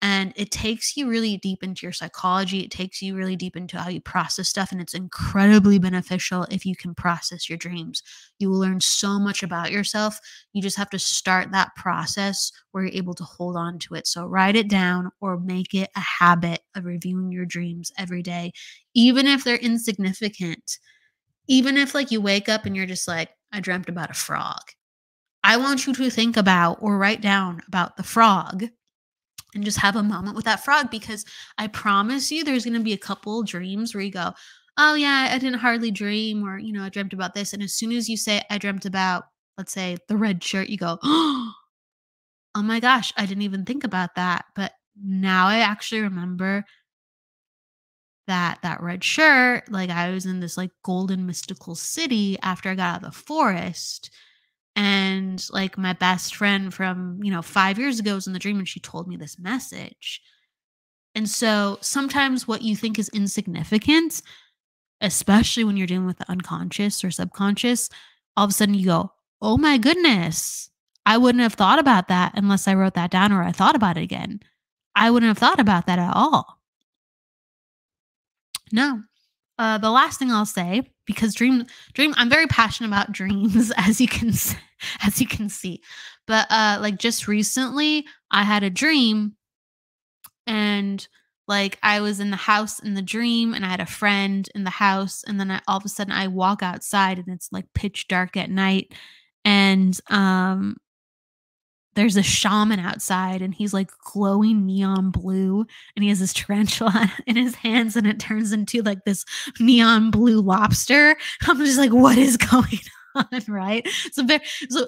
And it takes you really deep into your psychology. It takes you really deep into how you process stuff. And it's incredibly beneficial if you can process your dreams. You will learn so much about yourself. You just have to start that process where you're able to hold on to it. So write it down, or make it a habit of reviewing your dreams every day, even if they're insignificant. Even if like you wake up and you're just like, I dreamt about a frog. I want you to think about or write down about the frog and just have a moment with that frog, because I promise you there's going to be a couple dreams where you go, oh yeah, I didn't hardly dream, or, I dreamt about this. And as soon as you say, I dreamt about, let's say, the red shirt, you go, oh my gosh, I didn't even think about that. But now I actually remember that red shirt, like I was in this like golden mystical city after I got out of the forest. And like my best friend from, 5 years ago was in the dream, and she told me this message. And so sometimes what you think is insignificant, especially when you're dealing with the unconscious or subconscious, all of a sudden you go, oh my goodness, I wouldn't have thought about that unless I wrote that down, or I thought about it again. I wouldn't have thought about that at all. No. The last thing I'll say, because I'm very passionate about dreams, as you can see. But like just recently, I had a dream, and like I was in the house in the dream, and I had a friend in the house, and then all of a sudden I walk outside, and it's like pitch dark at night, and there's a shaman outside and he's like glowing neon blue and he has this tarantula in his hands and it turns into like this neon blue lobster. I'm just like, what is going on? Right. So it was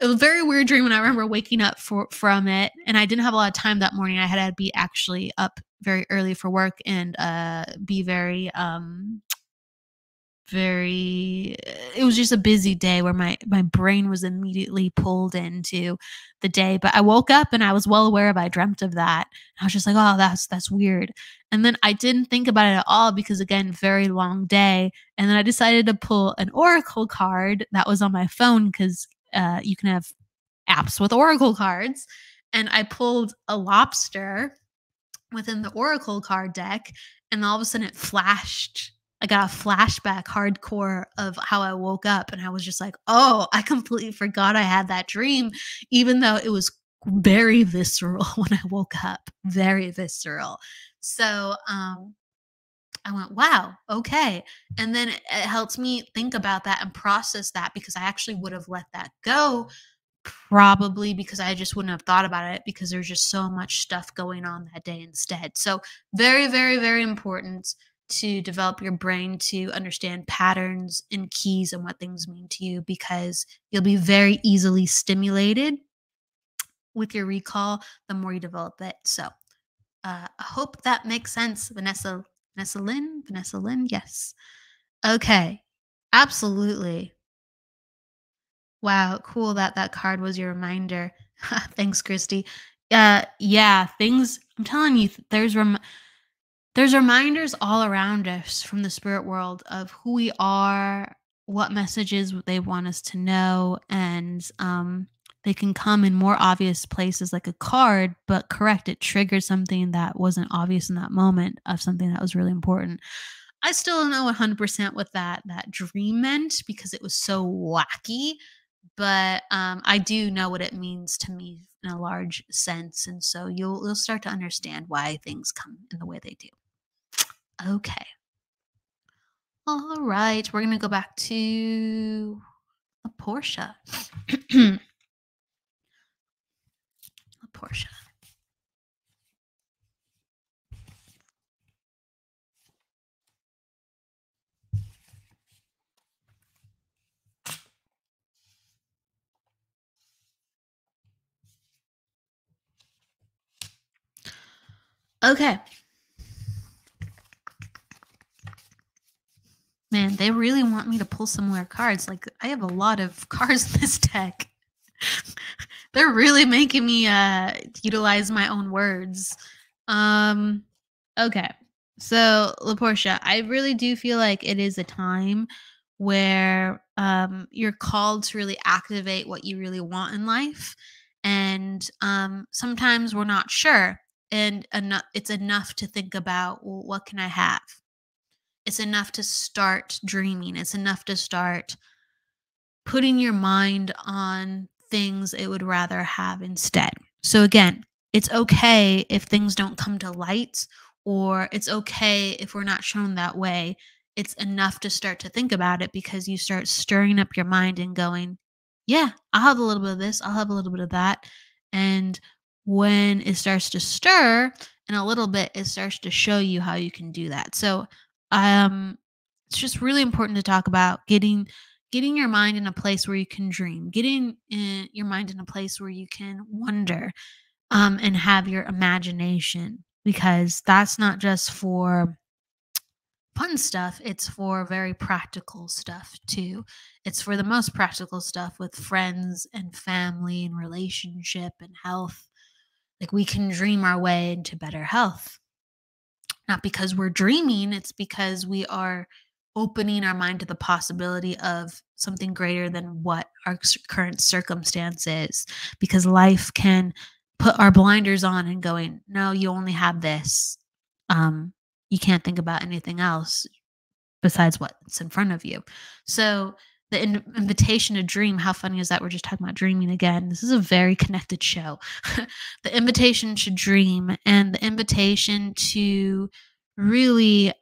a very weird dream. And I remember waking up from it and I didn't have a lot of time that morning. I had to be actually up very early for work and be very it was just a busy day where my brain was immediately pulled into the day, but I woke up and I was well aware of I dreamt of that. I was just like, "Oh, that's weird." And then I didn't think about it at all because again, very long day, and then I decided to pull an oracle card that was on my phone cuz you can have apps with oracle cards, and I pulled a lobster within the oracle card deck, and all of a sudden it flashed. I got a flashback hardcore of how I woke up and I was just like, "Oh, I completely forgot I had that dream," even though it was very visceral when I woke up, very visceral. So, I went, "Wow, okay." And then it helps me think about that and process that because I actually would have let that go probably because I just wouldn't have thought about it because there's just so much stuff going on that day instead. So, very, very, very important to develop your brain to understand patterns and keys and what things mean to you because you'll be very easily stimulated with your recall the more you develop it. So, I hope that makes sense, Vanessa Lynn, yes. Okay, absolutely. Wow, cool that that card was your reminder. Thanks, Christy. Yeah, things I'm telling you, there's reminders all around us from the spirit world of who we are, what messages they want us to know, and they can come in more obvious places like a card, but correct, it triggers something that wasn't obvious in that moment of something that was really important. I still don't know 100% what that dream meant because it was so wacky, but I do know what it means to me in a large sense, and so you'll start to understand why things come in the way they do. Okay, all right, we're gonna go back to a Portia. A Portia. Okay, man, they really want me to pull some more cards. Like I have a lot of cards in this deck. They're really making me utilize my own words. Um okay. So, LaPortia, I really do feel like it is a time where you're called to really activate what you really want in life. And sometimes we're not sure. And it's enough to think about, well, what can I have? It's enough to start dreaming. It's enough to start putting your mind on things it would rather have instead. So again, it's okay if things don't come to light, or it's okay if we're not shown that way. It's enough to start to think about it because you start stirring up your mind and going, yeah, I'll have a little bit of this, I'll have a little bit of that. And when it starts to stir and a little bit, it starts to show you how you can do that. So, it's just really important to talk about getting your mind in a place where you can dream, getting your mind in a place where you can wonder, and have your imagination, because that's not just for fun stuff, it's for very practical stuff too. It's for the most practical stuff with friends and family and relationship and health. Like we can dream our way into better health, not because we're dreaming, it's because we are opening our mind to the possibility of something greater than what our current circumstance is. Because life can put our blinders on and going, no, you only have this. You can't think about anything else besides what's in front of you. So the invitation to dream, how funny is that? We're just talking about dreaming again. This is a very connected show. The invitation to dream and the invitation to really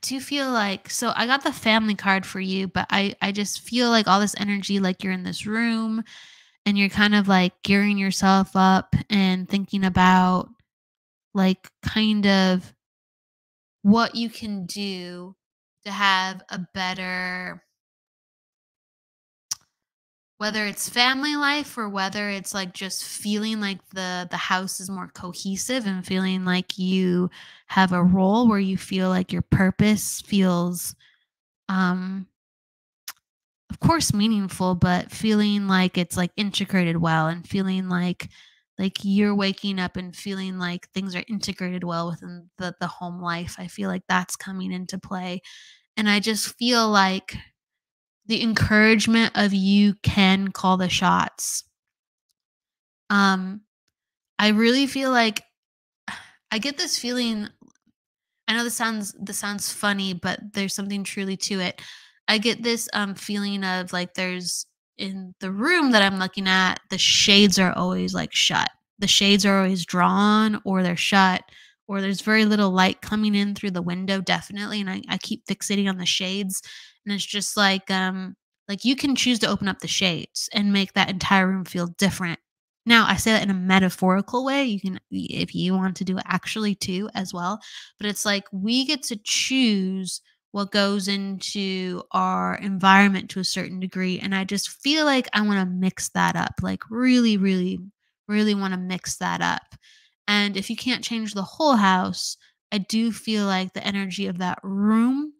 do feel like, so I got the family card for you, but I just feel like all this energy, like you're in this room and you're kind of like gearing yourself up and thinking about like kind of what you can do to have a better, whether it's family life or whether it's like just feeling like the house is more cohesive and feeling like you have a role where you feel like your purpose feels um of course meaningful, but feeling like it's like integrated well and feeling like you're waking up and feeling like things are integrated well within the home life. I feel like that's coming into play. And I just feel like the encouragement of you can call the shots. Um, I really feel like I get this feeling. I know this sounds funny, but there's something truly to it. I get this feeling of like there's in the room that I'm looking at, the shades are always like shut. The shades are always drawn or they're shut, or there's very little light coming in through the window, definitely. And I keep fixating on the shades. And it's just like you can choose to open up the shades and make that entire room feel different. Now, I say that in a metaphorical way. You can, if you want to do it actually too, as well, but it's like we get to choose what goes into our environment to a certain degree. And I just feel like I want to mix that up, like really, really, really want to mix that up. And if you can't change the whole house, I do feel like the energy of that room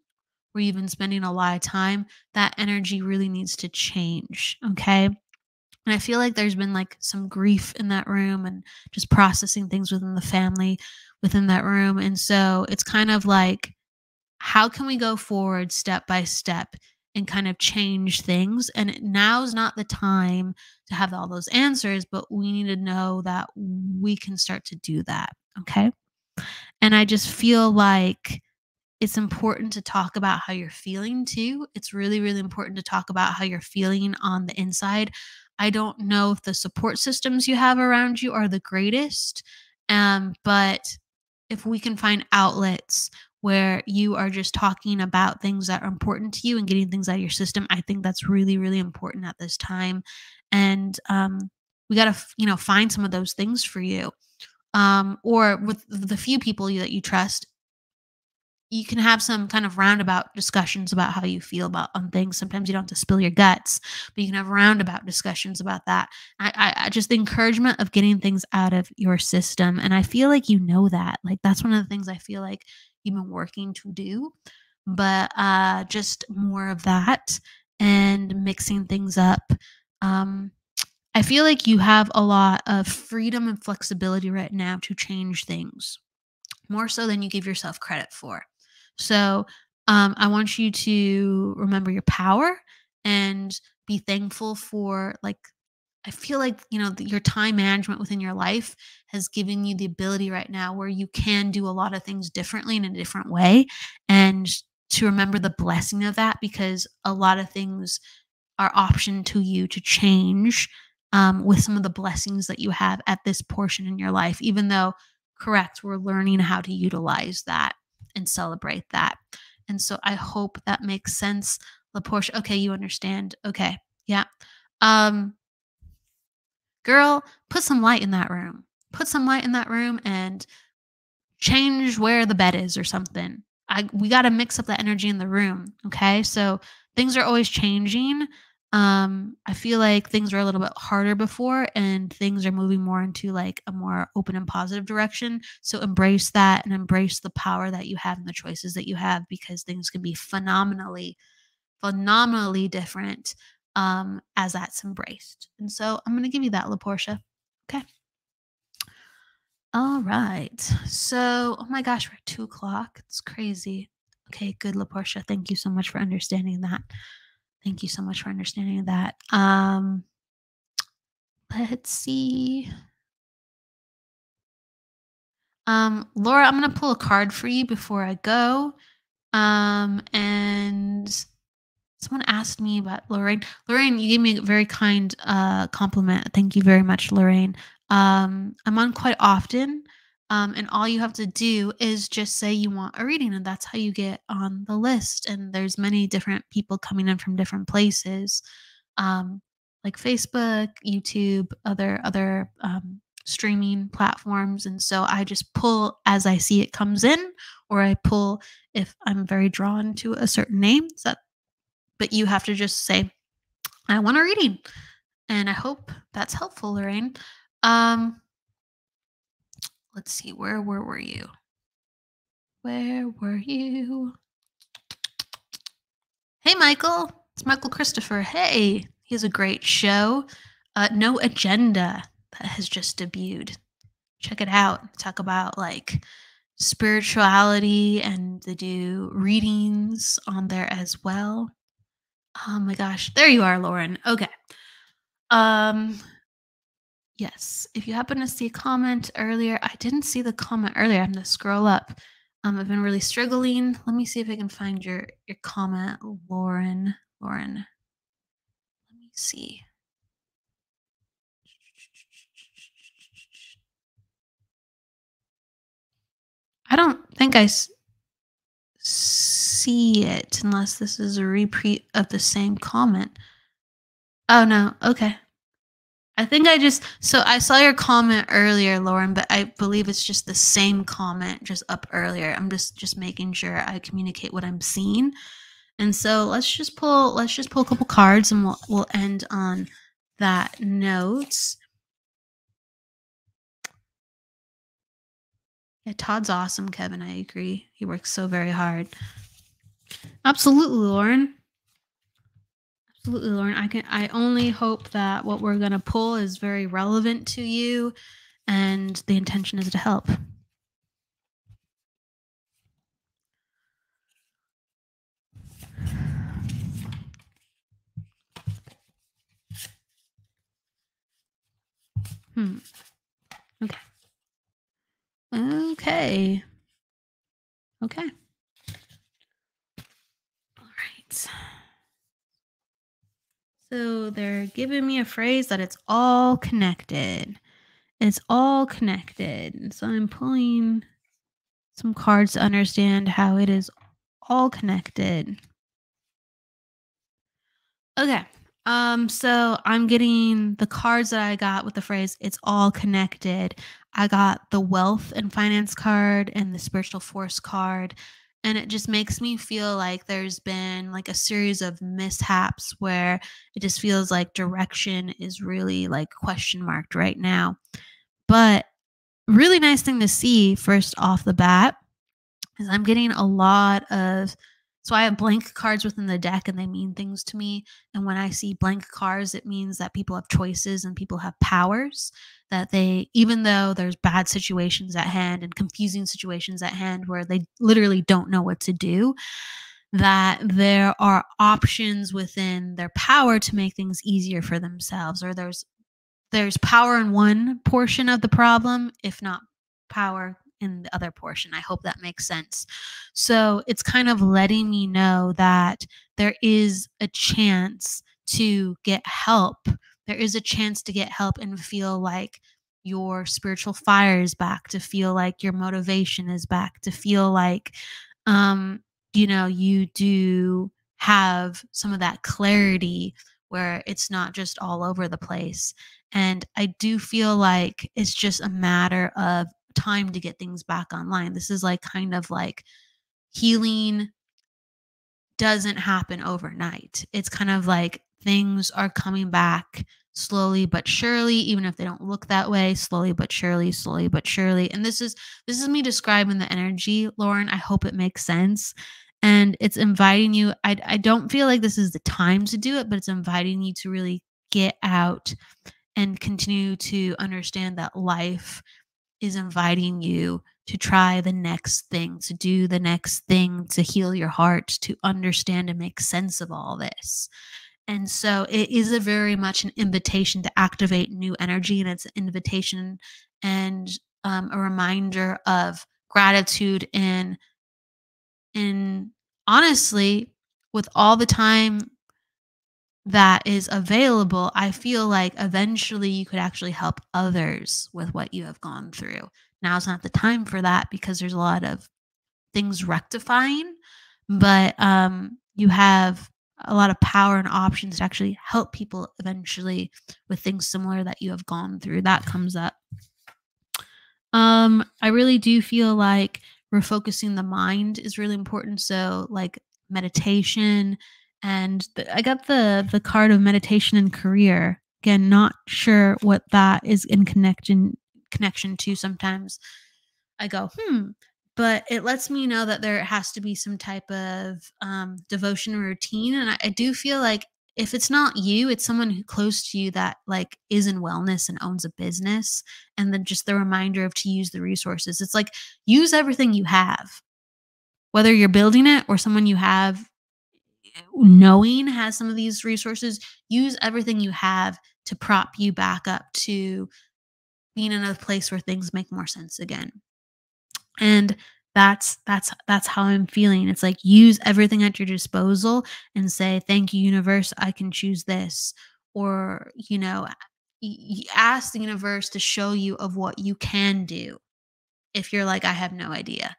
where you've been spending a lot of time, that energy really needs to change. Okay. And I feel like there's been like some grief in that room and just processing things within the family within that room. And so it's kind of like, how can we go forward step by step and kind of change things? And now's not the time to have all those answers, but we need to know that we can start to do that. Okay. And I just feel like it's important to talk about how you're feeling too. It's really, really important to talk about how you're feeling on the inside. I don't know if the support systems you have around you are the greatest, but if we can find outlets where you are just talking about things that are important to you and getting things out of your system, I think that's really, really important at this time. And we got to, find some of those things for you. Or with the few people that you trust, you can have some kind of roundabout discussions about how you feel about on things. Sometimes you don't have to spill your guts, but you can have roundabout discussions about that. I just the encouragement of getting things out of your system, and I feel like you know that. Like that's one of the things I feel like you've been working to do, but just more of that and mixing things up. Um, I feel like you have a lot of freedom and flexibility right now to change things more so than you give yourself credit for. So, I want you to remember your power and be thankful for like I feel like, your time management within your life has given you the ability right now where you can do a lot of things differently in a different way and to remember the blessing of that because a lot of things are option to you to change with some of the blessings that you have at this portion in your life, even though, correct, we're learning how to utilize that and celebrate that. And so I hope that makes sense, LaPortia. Okay, you understand. Okay. Yeah. Um, girl, put some light in that room. Put some light in that room and change where the bed is or something. We got to mix up the energy in the room, okay? So things are always changing. I feel like things were a little bit harder before and things are moving more into like a more open and positive direction. So embrace that and embrace the power that you have and the choices that you have because things can be phenomenally, phenomenally different as that's embraced. And so I'm going to give you that, LaPortia. Okay. All right. So, oh my gosh, we're at 2 o'clock. It's crazy. Okay, good, LaPortia. Thank you so much for understanding that. Thank you so much for understanding that. Let's see. Laura, I'm gonna pull a card for you before I go. And someone asked me about Lorraine. Lorraine, you gave me a very kind compliment. Thank you very much, Lorraine. I'm on quite often. And all you have to do is just say you want a reading, and that's how you get on the list. And there's many different people coming in from different places, um, like Facebook, YouTube, other streaming platforms. And so I just pull as I see it comes in, or I pull if I'm very drawn to a certain name. But you have to just say, I want a reading. And I hope that's helpful, Lorraine. Um, let's see, where were you? Where were you? Hey, Michael. It's Michael Christopher. Hey, he has a great show. No Agenda that has just debuted. Check it out. Talk about like spirituality, and they do readings on there as well. Oh my gosh. There you are, Lauren. Okay. Um, yes. If you happen to see a comment earlier, I didn't see the comment earlier. I'm gonna scroll up. I've been really struggling. Let me see if I can find your comment, Lauren. Lauren. Let me see. I don't think see it unless this is a repeat of the same comment. Oh no. Okay. I think I saw your comment earlier, Lauren, but I believe it's just the same comment just up earlier. I'm just making sure I communicate what I'm seeing. And so let's just pull a couple cards, and we'll end on that note. Yeah, Todd's awesome, Kevin. I agree. He works so very hard. Absolutely, Lauren. Absolutely, Lauren. I only hope that what we're gonna pull is very relevant to you, and the intention is to help. Okay. Okay. Okay. All right. So they're giving me a phrase that it's all connected. It's all connected. And so I'm pulling some cards to understand how it is all connected. Okay. So I'm getting the cards that I got with the phrase it's all connected. I got the wealth and finance card and the spiritual force card. And it just makes me feel like there's been like a series of mishaps where it just feels like direction is really like question marked right now. But really nice thing to see first off the bat is I'm getting a lot of, so I have blank cards within the deck and they mean things to me. And when I see blank cards, it means that people have choices and people have powers, that they, even though there's bad situations at hand and confusing situations at hand where they literally don't know what to do, that there are options within their power to make things easier for themselves, or there's power in one portion of the problem, if not power in the other portion. I hope that makes sense. So it's kind of letting me know that there is a chance to get help. There is a chance to get help and feel like your spiritual fire is back, to feel like your motivation is back, to feel like, um, you do have some of that clarity where it's not just all over the place. And I do feel like it's just a matter of time to get things back online. This is like kind of like healing doesn't happen overnight. It's kind of like things are coming back slowly but surely, even if they don't look that way, slowly but surely, slowly but surely. And this is me describing the energy, Lauren. I hope it makes sense. And it's inviting you. I don't feel like this is the time to do it, but it's inviting you to really get out and continue to understand that life is inviting you to try the next thing, to do the next thing, to heal your heart, to understand and make sense of all this. And so it is a very much an invitation to activate new energy, and it's an invitation and a reminder of gratitude in honestly, with all the time that is available, I feel like eventually you could actually help others with what you have gone through, Now's not the time for that because there's a lot of things rectifying, but you have a lot of power and options to actually help people eventually with things similar that you have gone through. That comes up. I really do feel like refocusing the mind is really important. So like meditation, and I got the card of meditation and career. Again, not sure what that is in connection to. Sometimes I go, but it lets me know that there has to be some type of devotion or routine. And I do feel like if it's not you, it's someone who close to you that like is in wellness and owns a business. And then just the reminder of to use the resources. It's like use everything you have, whether you're building it or someone you have knowing has some of these resources. Use everything you have to prop you back up to being in a place where things make more sense again. And that's how I'm feeling. It's like use everything at your disposal and say, thank you, universe, I can choose this. Or, ask the universe to show you of what you can do if you're like, I have no idea.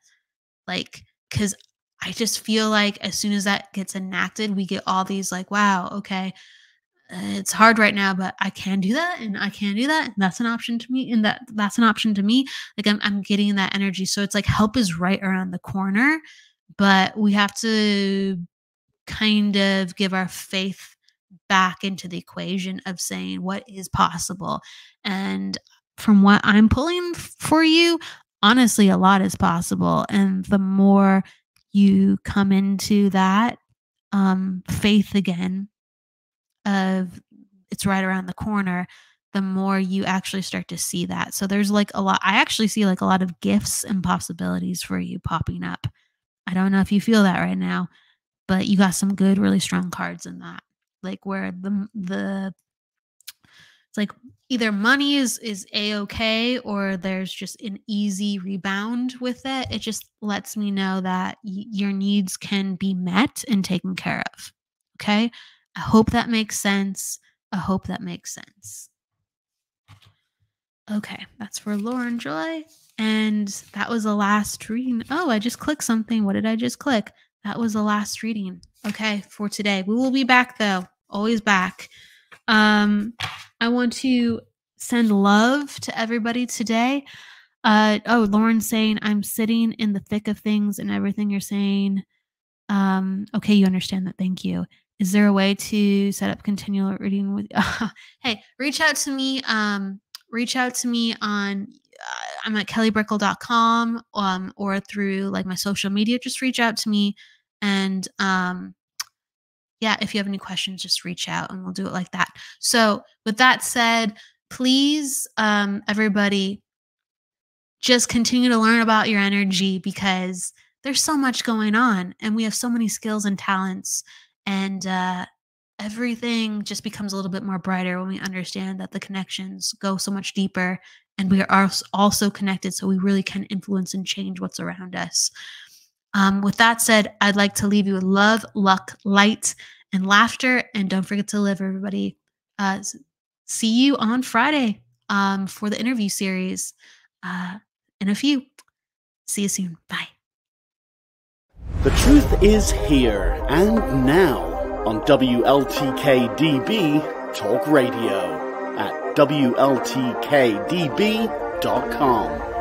Like, because I just feel like as soon as that gets enacted, we get all these like, wow, okay, it's hard right now, but I can do that and I can do that. And that's an option to me. And that's an option to me. Like I'm getting that energy. So it's like help is right around the corner, but we have to kind of give our faith back into the equation of saying what is possible. And from what I'm pulling for you, honestly, a lot is possible. And the more you come into that faith again, of it's right around the corner, the more you actually start to see that. So there's like a lot, I actually see like a lot of gifts and possibilities for you popping up. I don't know if you feel that right now, but you got some good, really strong cards in that. Like where the it's like either money is a-okay or there's just an easy rebound with it. It just lets me know that your needs can be met and taken care of. Okay. I hope that makes sense. I hope that makes sense. Okay, that's for Lauren Joy. And that was the last reading. Oh, I just clicked something. What did I just click? That was the last reading. Okay, for today. We will be back though. Always back. I want to send love to everybody today. Lauren's saying, I'm sitting in the thick of things and everything you're saying. Okay, you understand that. Thank you. Is there a way to set up continual reading with hey, reach out to me on I'm at kellybrickle.com or through like my social media. Just reach out to me and yeah, if you have any questions, just reach out and we'll do it like that. So with that said, please everybody just continue to learn about your energy because there's so much going on and we have so many skills and talents, and everything just becomes a little bit more brighter when we understand that the connections go so much deeper and we are also connected, so we really can influence and change what's around us. With that said, I'd like to leave you with love, luck, light, and laughter, and don't forget to live, everybody. See you on Friday for the interview series in a few. See you soon. Bye. The truth is here and now on WLTK-DB Talk Radio at WLTKDB.com.